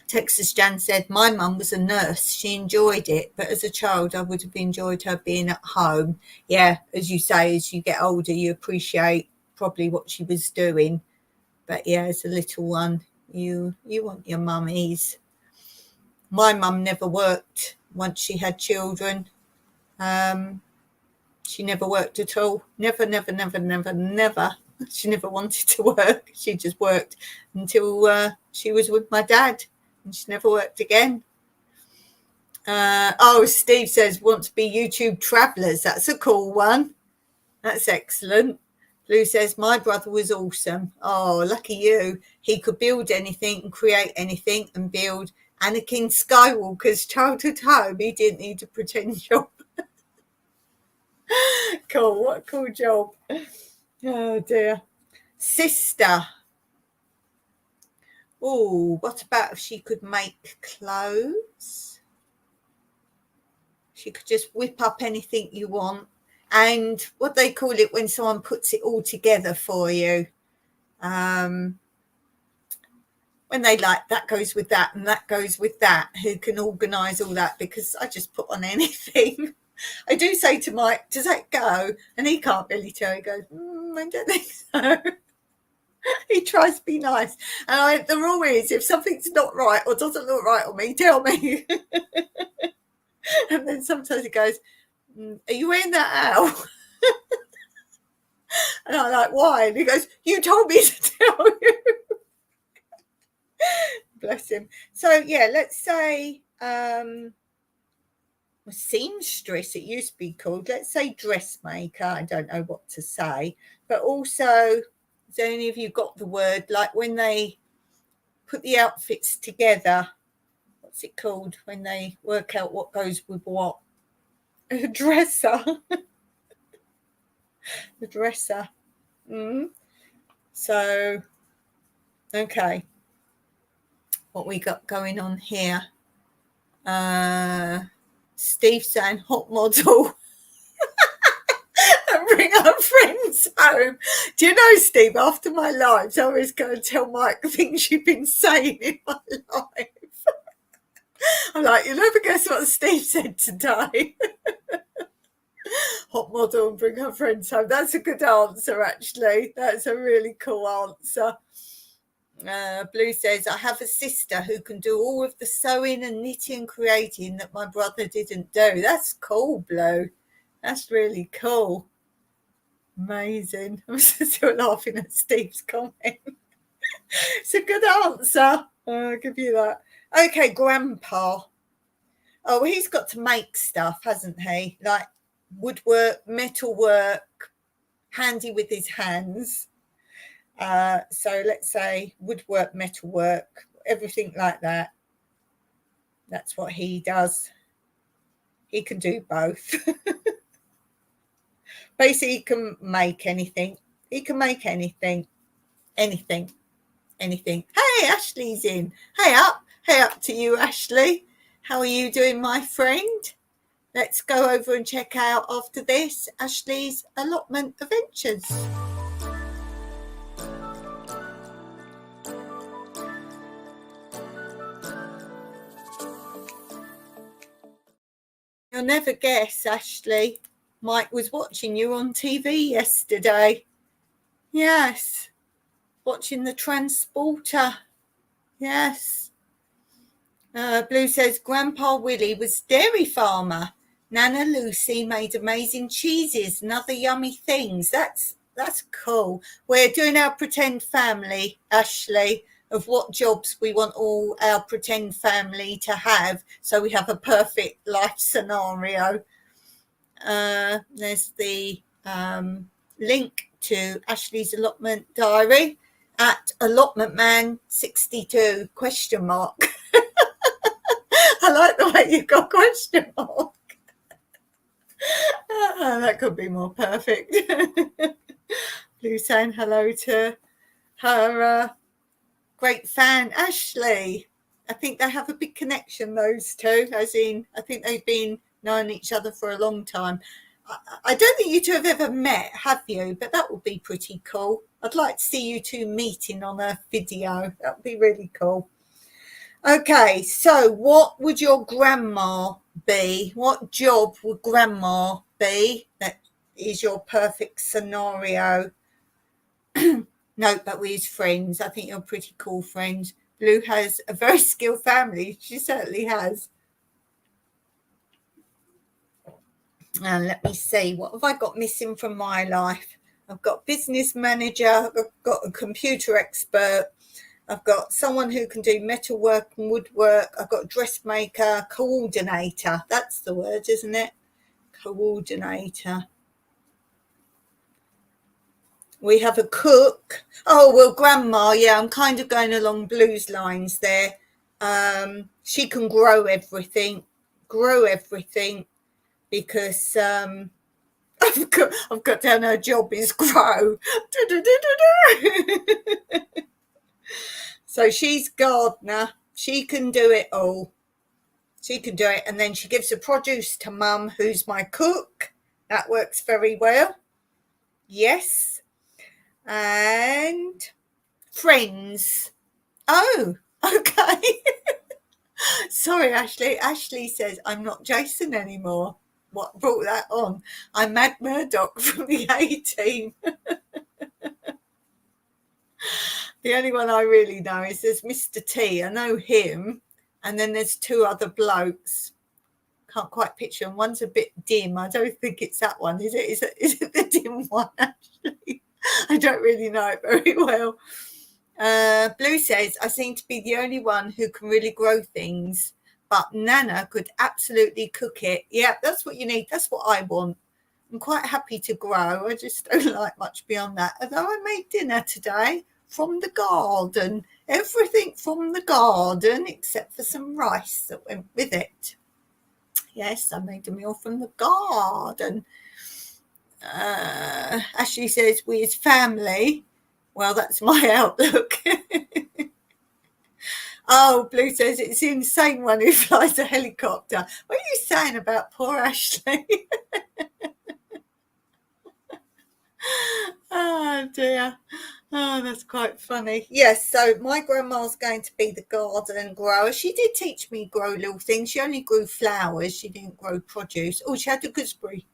Texas Jan said, my mum was a nurse. She enjoyed it, but as a child, I would have enjoyed her being at home. Yeah, as you say, as you get older, you appreciate probably what she was doing. But yeah, as a little one, you want your mummies. My mum never worked once she had children. She never worked at all. Never. She never wanted to work. She just worked until she was with my dad. And she never worked again. Steve says, want to be YouTube travellers. That's a cool one. That's excellent. Blue says, my brother was awesome. Oh, lucky you. He could build anything and create anything and build Anakin Skywalker's childhood home. He didn't need a pretend job. Cool. What a cool job. Oh dear. Sister. Oh, what about if she could make clothes? She could just whip up anything you want. And what they call it when someone puts it all together for you. When they like, that goes with that and that goes with that, who can organise all that, because I just put on anything. I do say to Mike, does that go? And he can't really tell. He goes, I don't think so. He tries to be nice. And the rule is, if something's not right or doesn't look right on me, tell me. And then sometimes he goes, are you wearing that out? And I'm like, why? And he goes, you told me to tell you. Bless him. So, yeah, let's say seamstress, it used to be called. Let's say dressmaker. I don't know what to say. But also, has any of you got the word, like when they put the outfits together, what's it called when they work out what goes with what? A dresser. The dresser. So, okay. What we got going on here? Steve saying hot model. And bring our friends home. Do you know, Steve, after my lives, I was going to tell Mike things you've been saying in my life. I'm like, you'll never guess what Steve said today. Hot model and bring her friends home. That's a good answer, actually. That's a really cool answer. Blue says, I have a sister who can do all of the sewing and knitting and creating that my brother didn't do. That's cool, Blue. That's really cool. Amazing. I'm still laughing at Steve's comment. It's a good answer. I'll give you that. Okay, Grandpa. Oh, he's got to make stuff, hasn't he? Like woodwork, metalwork, handy with his hands. So let's say woodwork, metalwork, everything like that. That's what he does. He can do both. Basically, he can make anything. He can make anything. Anything. Hey, Ashley's in. Hey up to you, Ashley. How are you doing, my friend? Let's go over and check out after this Ashley's allotment adventures. You'll never guess, Ashley, Mike was watching you on TV yesterday. Yes, watching the transporter. Yes. Blue says, Grandpa Willie was dairy farmer. Nana Lucy made amazing cheeses and other yummy things. That's cool. We're doing our pretend family, Ashley, of what jobs we want all our pretend family to have, so we have a perfect life scenario. There's the link to Ashley's allotment diary at allotmentman62 ? I like the way you've got question mark. That could be more perfect. Blue saying hello to her great fan, Ashley. I think they have a big connection, those two, as in, I think they've been knowing each other for a long time. I don't think you two have ever met, have you? But that would be pretty cool. I'd like to see you two meeting on a video. That would be really cool. Okay, so what would your grandma be? What job would grandma be that is your perfect scenario? No, but with his friends. I think you're pretty cool friends. Blue has a very skilled family. She certainly has. And let me see, what have I got missing from my life? I've got business manager, I've got a computer expert, I've got someone who can do metalwork and woodwork, I've got a dressmaker, coordinator. That's the word, isn't it? Coordinator. We have a cook. Oh, well, grandma, yeah, I'm kind of going along Blue's lines there. She can grow everything, because I've got down her job is grow. So she's gardener. She can do it all. She can do it. And then she gives the produce to mum, who's my cook. That works very well. Yes. And friends. Oh, okay. Sorry, Ashley. Ashley says, I'm not Jason anymore. What brought that on? I'm Matt Murdoch from the A-Team. The only one I really know is there's Mr. T. I know him. And then there's two other blokes. Can't quite picture them. One's a bit dim. I don't think it's that one. Is it? Is it the dim one, actually? I don't really know it very well. Blue says, I seem to be the only one who can really grow things, but Nana could absolutely cook it. Yeah, that's what you need. That's what I want. I'm quite happy to grow. I just don't like much beyond that. Although I made dinner today from the garden. Everything from the garden except for some rice that went with it. Yes, I made a meal from the garden. Ashley says, we as family. Well, that's my outlook. Oh, Blue says it's the insane one who flies a helicopter. What are you saying about poor Ashley? Oh, dear. Oh, that's quite funny. Yes, so my grandma's going to be the garden grower. She did teach me grow little things. She only grew flowers. She didn't grow produce. Oh, she had a gooseberry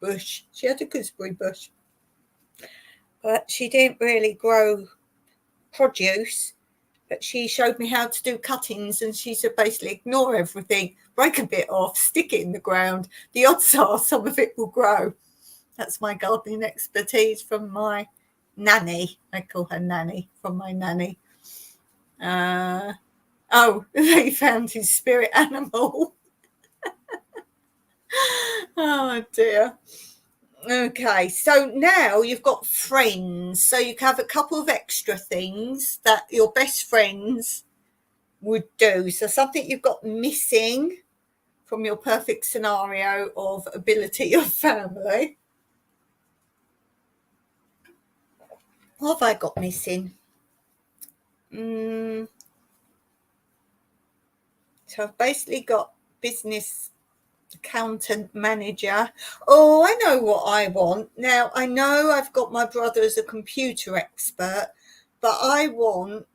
bush. But she didn't really grow produce. But she showed me how to do cuttings, and she said basically ignore everything, break a bit off, stick it in the ground. The odds are some of it will grow. That's my gardening expertise from my nanny. I call her nanny, from my nanny. They found his spirit animal. Oh, dear. Okay, so now you've got friends. So you can have a couple of extra things that your best friends would do. So something you've got missing from your perfect scenario of ability of family. What have I got missing? So I've basically got business accountant manager. Oh, I know what I want. Now, I know I've got my brother as a computer expert, but I want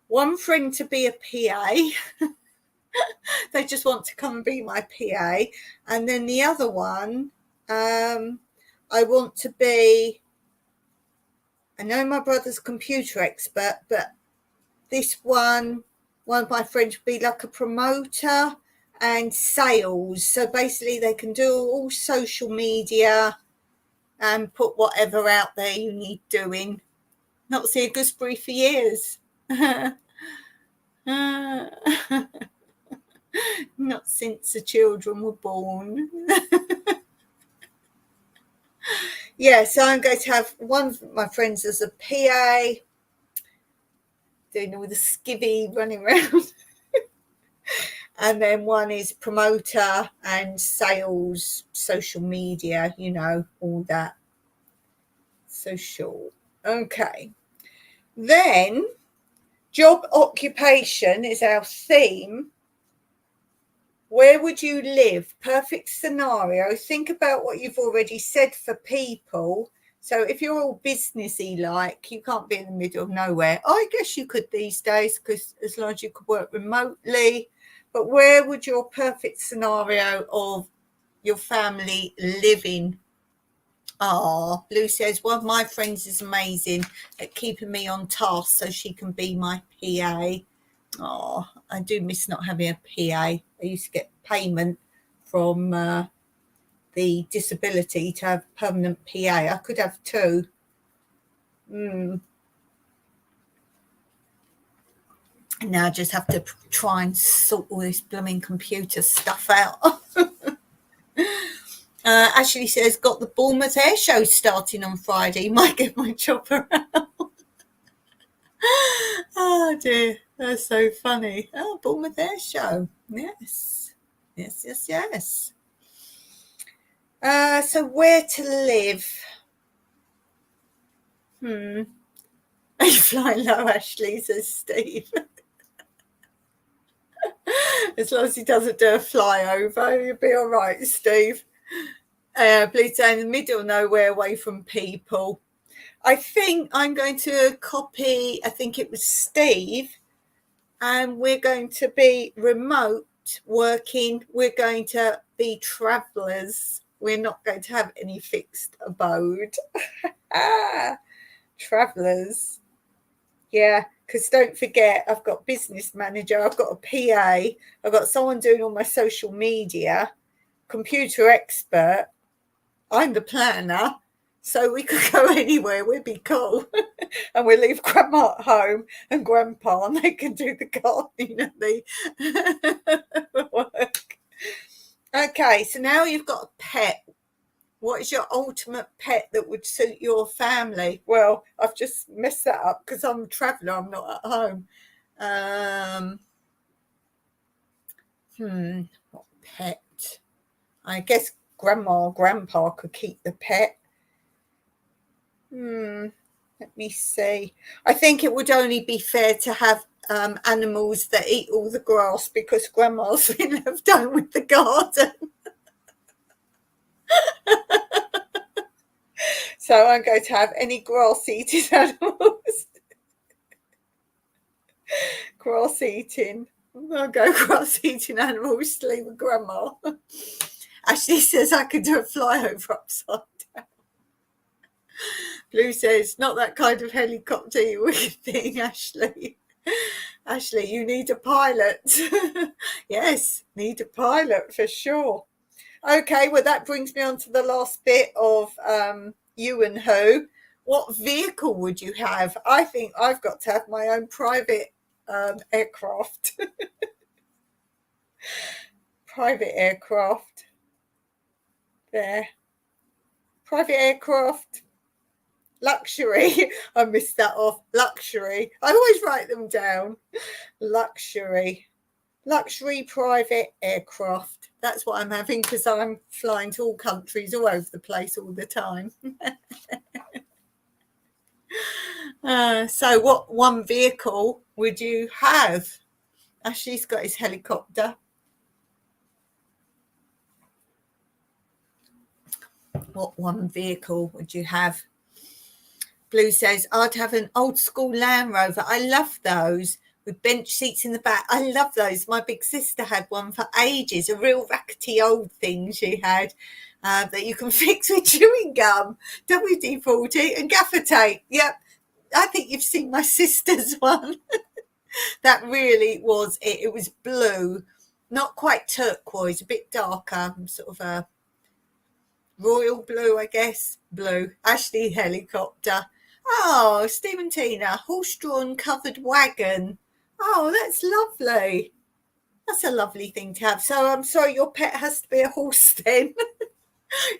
one friend to be a PA. They just want to come and be my PA. And then the other one, I want to be, I know my brother's a computer expert, but this one of my friends would be like a promoter and sales. So basically they can do all social media and put whatever out there you need doing. Not seen a gooseberry for years. Not since the children were born. Yeah, so I'm going to have one of my friends as a PA, doing all the skivvy running around. And then one is promoter and sales, social media, all that. Social. Okay. Then job occupation is our theme. Where would you live? Perfect scenario. Think about what you've already said for people. So if you're all businessy like, you can't be in the middle of nowhere. I guess you could these days, because as long as you could work remotely. But where would your perfect scenario of your family living? Oh, Blue says, one of my friends is amazing at keeping me on task so she can be my PA. Oh, I do miss not having a PA. I used to get payment from the disability to have permanent PA. I could have two. Now I just have to try and sort all this blooming computer stuff out. Ashley says, got the Bournemouth Air Show starting on Friday. Might get my job around. Oh, dear. That's so funny. Oh, Bournemouth Air Show. Yes. So where to live? Are you flying low, Ashley, says Steve. As long as he doesn't do a flyover, you'll be all right, Steve. Please stay in the middle of nowhere, away from people. I think I'm going to copy, I think it was Steve, and we're going to be remote working. We're going to be travellers. We're not going to have any fixed abode. Travellers. Yeah, because don't forget, I've got business manager, I've got a PA, I've got someone doing all my social media, computer expert, I'm the planner, so we could go anywhere, we'd be cool. And we leave Grandma at home and Grandpa, and they can do the gardening and the work. Okay, so now you've got a pet. What is your ultimate pet that would suit your family? Well, I've just messed that up because I'm a traveller, I'm not at home. What pet? I guess Grandma or Grandpa could keep the pet. Let me see. I think it would only be fair to have animals that eat all the grass because Grandma's been left done with the garden. So I'm going to have any grass-eating animals. Grass-eating. I'll go grass-eating animals to leave with Grandma. Ashley says I could do a flyover upside down. Blue says, not that kind of helicopter, you wicked thing, Ashley. Ashley, you need a pilot. Yes, need a pilot for sure. Okay, well, that brings me on to the last bit of you and who. What vehicle would you have? I think I've got to have my own private aircraft. Private aircraft. There. Private aircraft. Luxury. I missed that off. Luxury. I always write them down. Luxury. Luxury private aircraft. That's what I'm having because I'm flying to all countries all over the place all the time. So what one vehicle would you have? Ashley's got his helicopter. What one vehicle would you have? Blue says, I'd have an old school Land Rover. I love those with bench seats in the back. I love those. My big sister had one for ages, a real rackety old thing she had that you can fix with chewing gum, WD-40 and gaffer tape. Yep, I think you've seen my sister's one. That really was it. It was blue, not quite turquoise, a bit darker, sort of a royal blue, I guess. Blue. Ashley helicopter. Oh, Steve and Tina, horse-drawn covered wagon. Oh, that's lovely. That's a lovely thing to have. So I'm sorry, your pet has to be a horse then.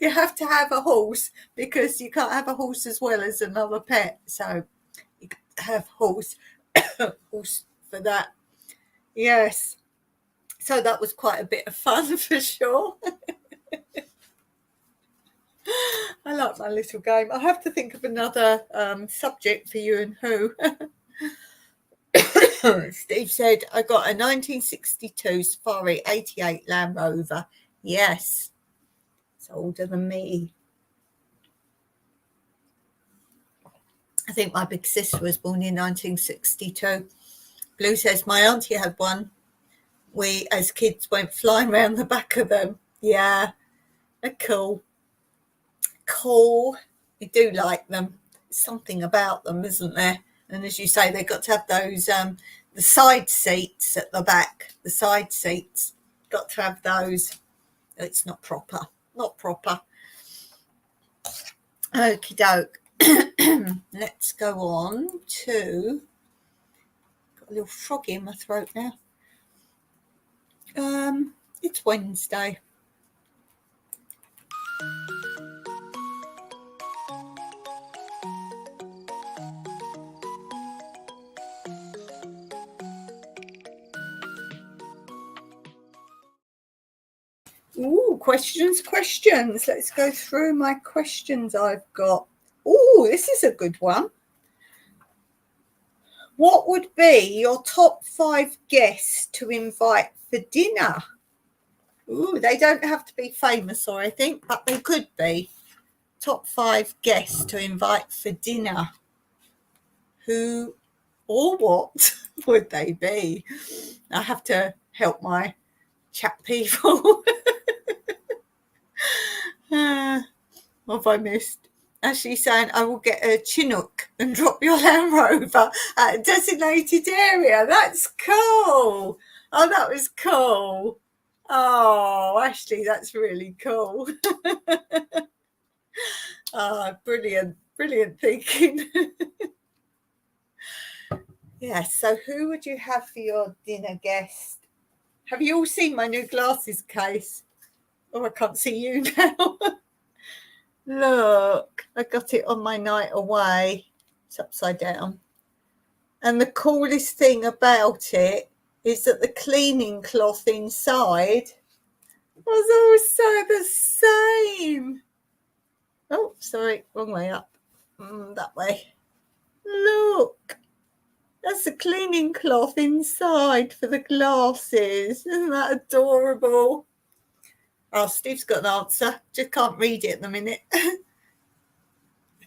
You have to have a horse because you can't have a horse as well as another pet. So you have horse, horse for that. Yes. So that was quite a bit of fun for sure. I like my little game. I have to think of another subject for you and who. Steve said, I got a 1962 Safari 88 Land Rover. Yes. It's older than me. I think my big sister was born in 1962. Blue says, my auntie had one. We, as kids, went flying around the back of them. Yeah, they're cool. Cool. I do like them. There's something about them, isn't there? And as you say, they've got to have those, the side seats at the back. The side seats. Got to have those. It's not proper. Not proper. Okie doke. Let's go on to... Got a little froggy in my throat now. It's Wednesday. Ooh, questions. Let's go through my questions I've got. Ooh, this is a good one. What would be your top 5 guests to invite for dinner? Ooh, they don't have to be famous or anything, but they could be. Top 5 guests to invite for dinner. Who or what would they be? I have to help my chat people. What have I missed? Ashley saying, I will get a Chinook and drop your Land Rover at a designated area. That's cool. Oh, that was cool. Oh, Ashley, that's really cool. Brilliant thinking. Yes, so who would you have for your dinner guest? Have you all seen my new glasses case? Oh, I can't see you now. Look, I got it on my night away. It's upside down. And the coolest thing about it is that the cleaning cloth inside was also the same. Oh, sorry, wrong way up. That way. Look, that's the cleaning cloth inside for the glasses. Isn't that adorable? Oh, Steve's got an answer. Just can't read it at the minute. I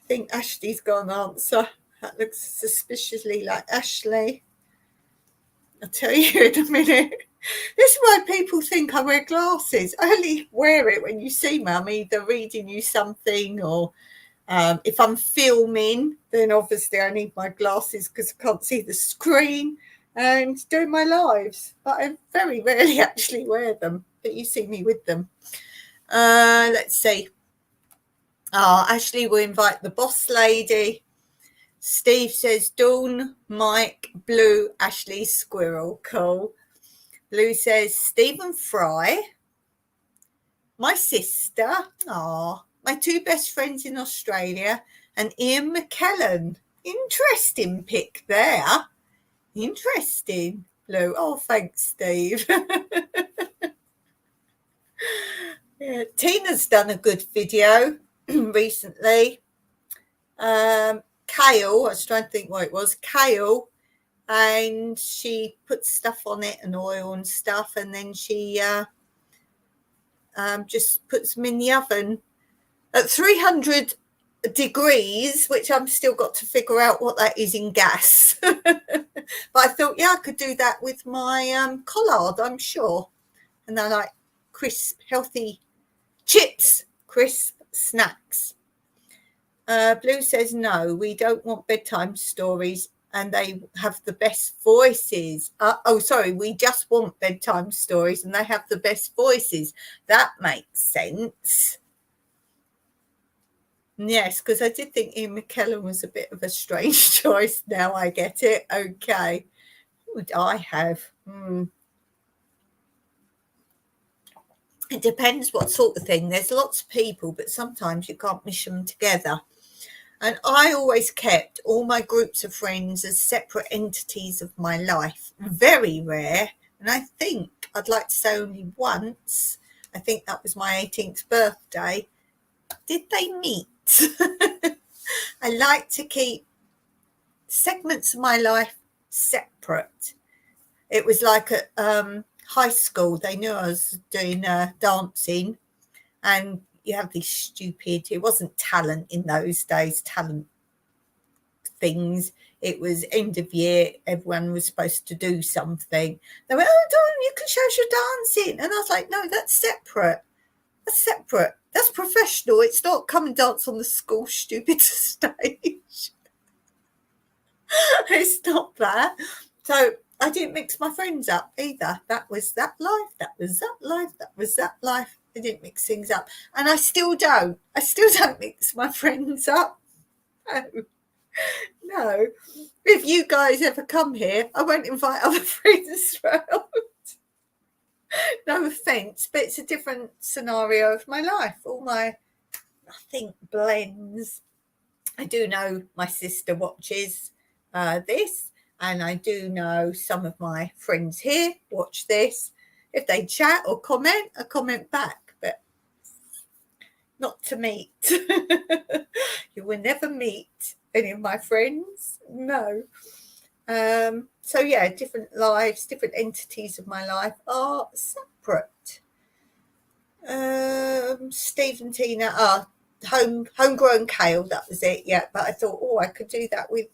think Ashley's got an answer. That looks suspiciously like Ashley. I'll tell you in a minute. This is why people think I wear glasses. I only wear it when you see me. I'm either reading you something or if I'm filming, then obviously I need my glasses because I can't see the screen and doing my lives. But I very rarely actually wear them, but you see me with them. Let's see. Ashley will invite the boss lady. Steve says Dawn, Mike, Blue, Ashley, Squirrel. Cool. Blue says Stephen Fry. My sister. My 2 best friends in Australia. And Ian McKellen. Interesting pick there. Interesting. Blue. Oh, thanks, Steve. Yeah, Tina's done a good video recently. Kale, I was trying to think what it was. Kale, and she put stuff on it and oil and stuff, and then she just puts them in the oven at 300 degrees, which I've still got to figure out what that is in gas. But I thought, yeah, I could do that with my collard, I'm sure. And I like crisp, healthy chips, crisp snacks. Blue says, no, we don't want bedtime stories and they have the best voices. We just want bedtime stories and they have the best voices. That makes sense. Yes, because I did think Ian McKellen was a bit of a strange choice. Now I get it. Okay. Who would I have? It depends what sort of thing. There's lots of people, but sometimes you can't mish them together. And I always kept all my groups of friends as separate entities of my life. Very rare. And I think I'd like to say only once. I think that was my 18th birthday. Did they meet? I like to keep segments of my life separate. It was like at high school. They knew I was doing dancing, and you have these stupid, it wasn't talent in those days, talent things. It was end of year, everyone was supposed to do something. They went, oh, Dawn, you can show us your dancing. And I was like, no, that's separate. That's professional. It's not come and dance on the school stupid stage. It's not that. So I didn't mix my friends up either. That was that life. That was that life. That was that life. I didn't mix things up. And I still don't. I still don't mix my friends up. No. If you guys ever come here, I won't invite other friends round. No offence, but it's a different scenario of my life. All my, I think, blends. I do know my sister watches this, and I do know some of my friends here watch this. If they chat or comment, I comment back, but not to meet. You will never meet any of my friends. No. So yeah, different lives, different entities of my life are separate. Steve and Tina are homegrown kale. That was it. Yeah, but I thought, I could do that with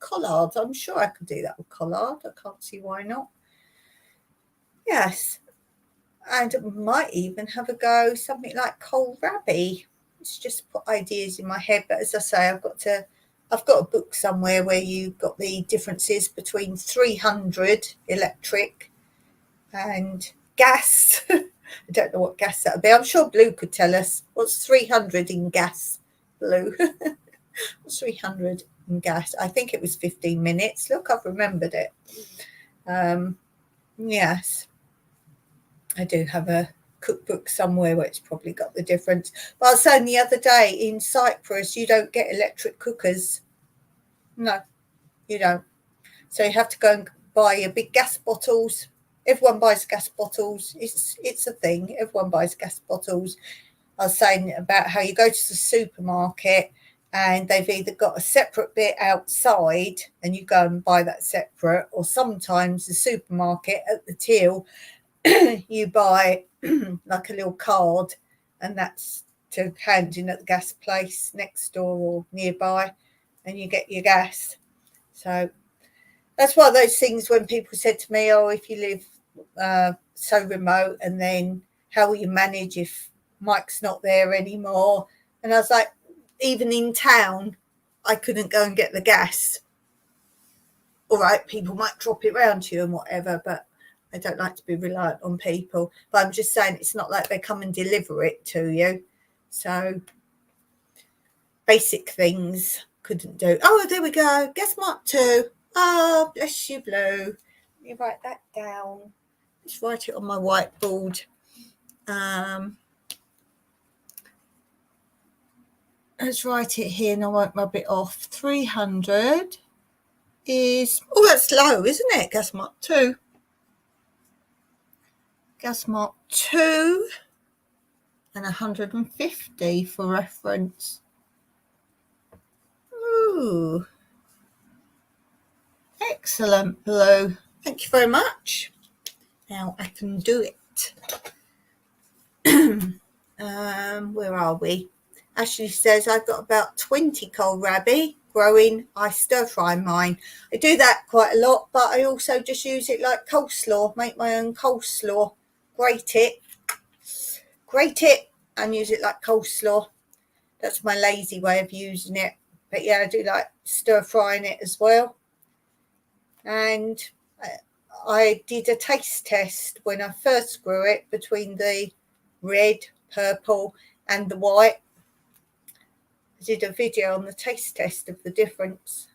collard. I'm sure I could do that with collard. I can't see why not. Yes, and might even have a go something like kohlrabi. It's just put ideas in my head, but as I say, I've got a book somewhere where you've got the differences between 300 electric and gas. I don't know what gas that would be. I'm sure Blue could tell us. What's 300 in gas, Blue? What's 300 in gas? I think it was 15 minutes. Look, I've remembered it. Yes, I do have a cookbook somewhere where it's probably got the difference. But I was saying the other day, in Cyprus, you don't get electric cookers. No, you don't. So you have to go and buy your big gas bottles. Everyone buys gas bottles. It's a thing. Everyone buys gas bottles. I was saying about how you go to the supermarket and they've either got a separate bit outside and you go and buy that separate, or sometimes the supermarket at the till, you buy like a little card, and that's to hand in at the gas place next door or nearby, and you get your gas. So that's one of those things when people said to me, if you live so remote, and then how will you manage if Mike's not there anymore? And I was like, even in town, I couldn't go and get the gas. All right, people might drop it round to you and whatever, but I don't like to be reliant on people. But I'm just saying, it's not like they come and deliver it to you. So basic things couldn't do. Oh, there we go. Gas mark 2. Oh, bless you, Blue. Let me write that down. Let's write it on my whiteboard. Let's write it here and I won't rub it off. 300 is... that's low, isn't it? Gas mark 2. Gas mark 2 and 150 for reference. Ooh. Excellent, Blue. Thank you very much. Now I can do it. Where are we? Ashley says, I've got about 20 kohlrabi growing. I stir fry mine. I do that quite a lot, but I also just use it like coleslaw, make my own coleslaw, grate it, and use it like coleslaw. That's my lazy way of using it. But yeah, I do like stir frying it as well. And I did a taste test when I first grew it between the red, purple and the white. I did a video on the taste test of the difference.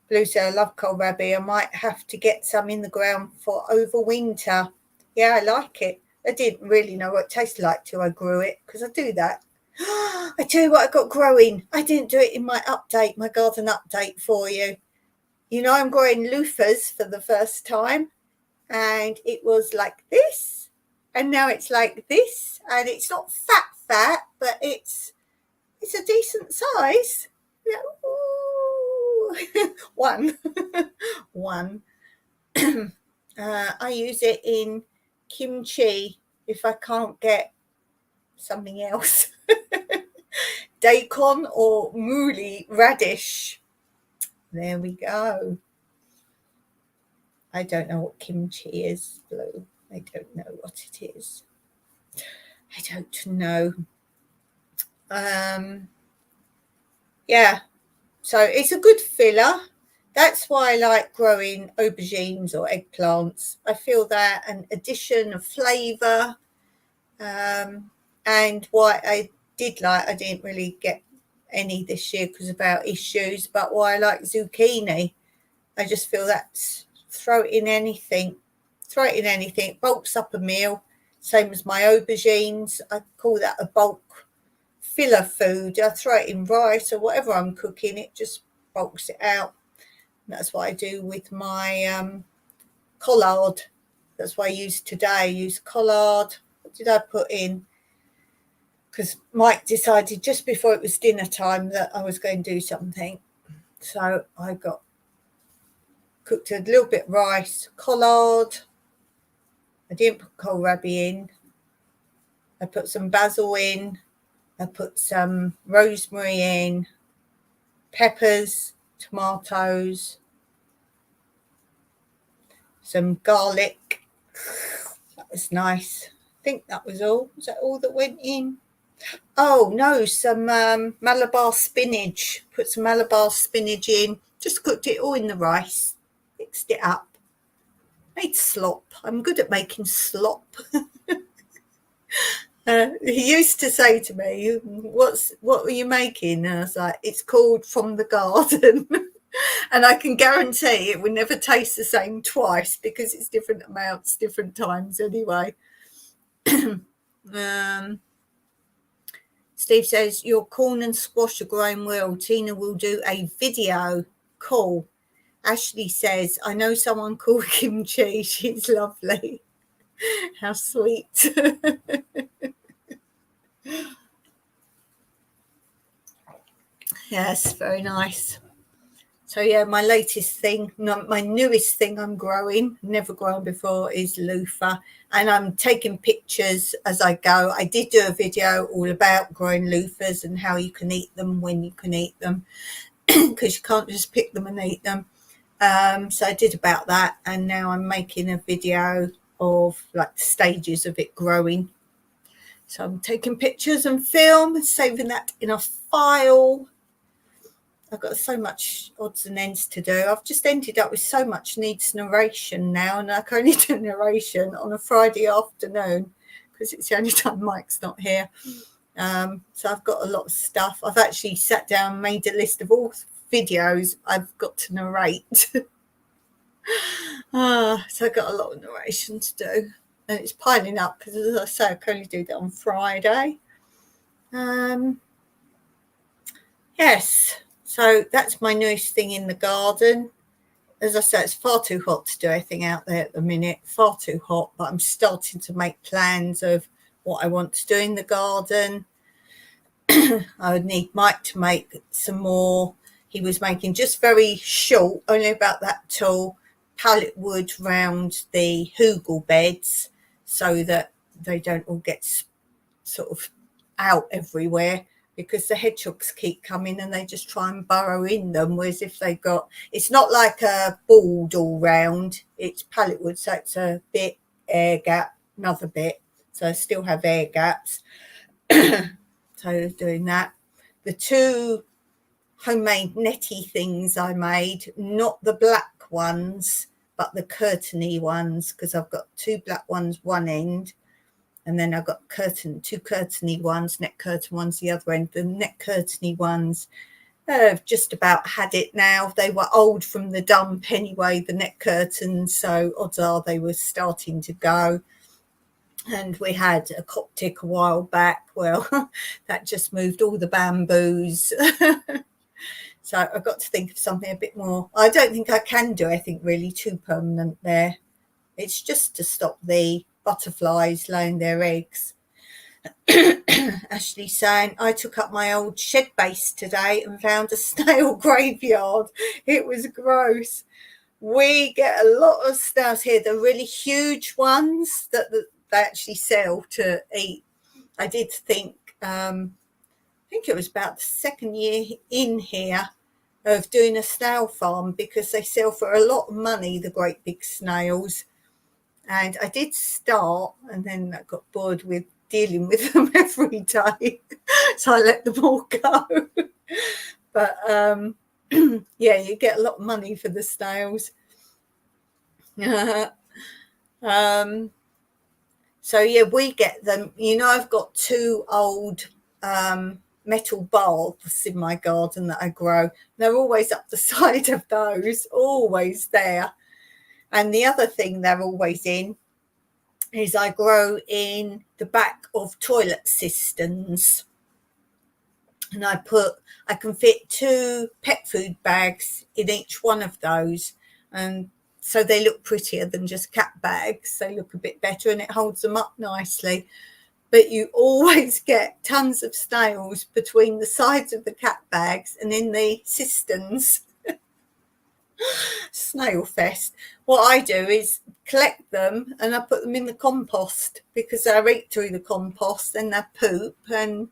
Blue said, I love kohlrabi. I might have to get some in the ground for over winter. Yeah, I like it. I didn't really know what it tasted like till I grew it, because I do that. I tell you what I got growing. I didn't do it in my update, my garden update for you. You know, I'm growing loofahs for the first time, and it was like this, and now it's like this, and it's not fat, but it's a decent size. Yeah. One. I use it in kimchi if I can't get something else. Daikon or mooli radish. There we go. I don't know what kimchi is, Blue. I don't know what it is. I don't know. Yeah, so it's a good filler. That's why I like growing aubergines or eggplants. I feel that an addition of flavour, and why I didn't really get any this year because of our issues, but why I like zucchini. I just feel that's throw it in anything, it bulks up a meal. Same as my aubergines, I call that a bulk filler food. I throw it in rice or whatever I'm cooking, it just bulks it out. And that's what I do with my collard That's what I used today. I used collard. What did I put in? Because Mike decided just before it was dinner time that I was going to do something. So I cooked a little bit of rice, collard. I didn't put kohlrabi in. I put some basil in. I put some rosemary in, peppers, tomatoes, some garlic. That was nice. I think that was all. Was that all that went in? Oh, no, some Malabar spinach. Put some Malabar spinach in. Just cooked it all in the rice. Mixed it up. Made slop. I'm good at making slop. He used to say to me, what were you making? And I was like, it's called From the Garden. And I can guarantee it will never taste the same twice because it's different amounts, different times anyway. Steve says, your corn and squash are growing well. Tina will do a video. Cool. Ashley says, I know someone called Kimchi. She's lovely. How sweet. Yes, very nice. So yeah, my latest thing, my newest thing I'm growing, never grown before, is loofah. And I'm taking pictures as I go. I did do a video all about growing loofahs and how you can eat them, when you can eat them, because you can't just pick them and eat them. So I did about that, and now I'm making a video of like the stages of it growing. So I'm taking pictures and film and saving that in a file. I've got so much odds and ends to do. I've just ended up with so much needs narration now, and I can only do narration on a Friday afternoon because it's the only time Mike's not here. So I've got a lot of stuff. I've actually sat down and made a list of all videos I've got to narrate. So I've got a lot of narration to do, and it's piling up because, as I say, I can only do that on Friday. Yes. So that's my newest thing in the garden. As I said, it's far too hot to do anything out there at the minute, far too hot, but I'm starting to make plans of what I want to do in the garden. I would need Mike to make some more. He was making just very short, only about that tall, pallet wood round the hugel beds so that they don't all get sort of out everywhere, because the hedgehogs keep coming and they just try and burrow in them, whereas if they got, it's not like a board all round, it's pallet wood, so it's a bit air gap, another bit, so I still have air gaps. So doing that. The two homemade netty things I made, not the black ones but the curtainy ones, because I've got two black ones one end, and then I've got two curtainy ones, net curtain ones the other end. The net curtainy ones have just about had it now. They were old from the dump anyway, the net curtains, so odds are they were starting to go. And we had a Coptic a while back. Well, that just moved all the bamboos. So I've got to think of something a bit more. I don't think I can do anything really too permanent there. It's just to stop the butterflies laying their eggs. Ashley saying, I took up my old shed base today and found a snail graveyard. It was gross. We get a lot of snails here. The really huge ones that they actually sell to eat. I did think, I think it was about the second year in here of doing a snail farm, because they sell for a lot of money, the great big snails. And I did start, and then I got bored with dealing with them every day. So I let them all go. But yeah, you get a lot of money for the snails. So yeah, we get them. You know, I've got two old metal bulbs in my garden that I grow. They're always up the side of those, always there. And the other thing they're always in is I grow in the back of toilet cisterns. And I can fit 2 pet food bags in each one of those. And So they look prettier than just cat bags. They look a bit better and it holds them up nicely. But you always get tons of snails between the sides of the cat bags and in the cisterns. Snail fest. What I do is collect them and I put them in the compost because they eat through the compost and they poop, and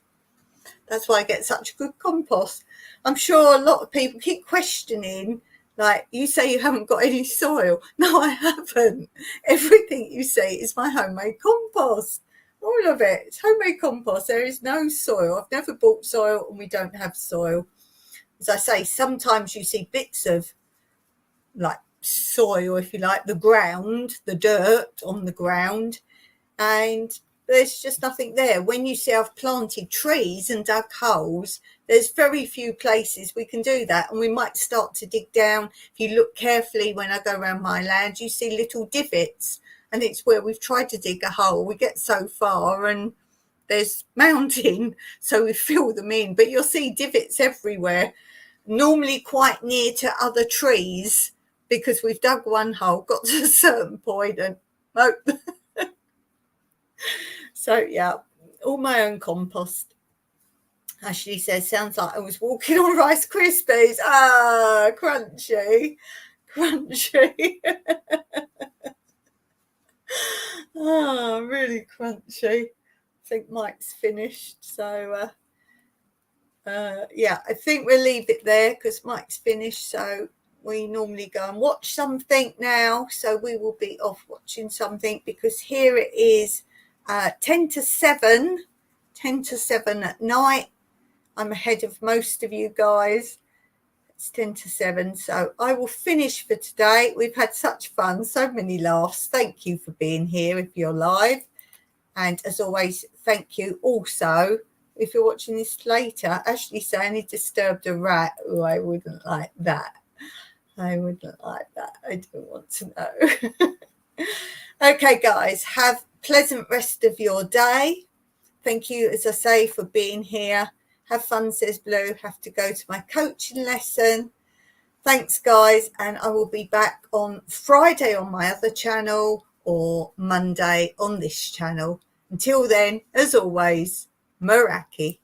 that's why I get such good compost. I'm sure a lot of people keep questioning, like, you say you haven't got any soil. No, I haven't. Everything you see is my homemade compost. All of it. It's homemade compost. There is no soil. I've never bought soil and we don't have soil. As I say, sometimes you see bits of like soil, if you like, the ground, the dirt on the ground, and there's just nothing there. When you see I've planted trees and dug holes, there's very few places we can do that, and we might start to dig down. If you look carefully when I go around my land, you see little divots, and it's where we've tried to dig a hole. We get so far and there's mountain, so we fill them in, but you'll see divots everywhere, normally quite near to other trees, because we've dug one hole, got to a certain point and so yeah, all my own compost. Ashley says, sounds like I was walking on Rice Krispies. Ah, crunchy. Oh, really crunchy. I think Mike's finished, so yeah, I think we'll leave it there because Mike's finished. So we normally go and watch something now, so we will be off watching something because here it is 10 to 7 at night. I'm ahead of most of you guys. It's 10 to 7, so I will finish for today. We've had such fun, so many laughs. Thank you for being here if you're live, and as always, thank you also if you're watching this later. Ashley saying he disturbed a rat. Oh, I wouldn't like that. I wouldn't like that. I don't want to know. Okay, guys, have pleasant rest of your day. Thank you, as I say, for being here. Have fun, says Blue. Have to go to my coaching lesson. Thanks, guys, and I will be back on Friday on my other channel or Monday on this channel. Until then, as always, Meraki.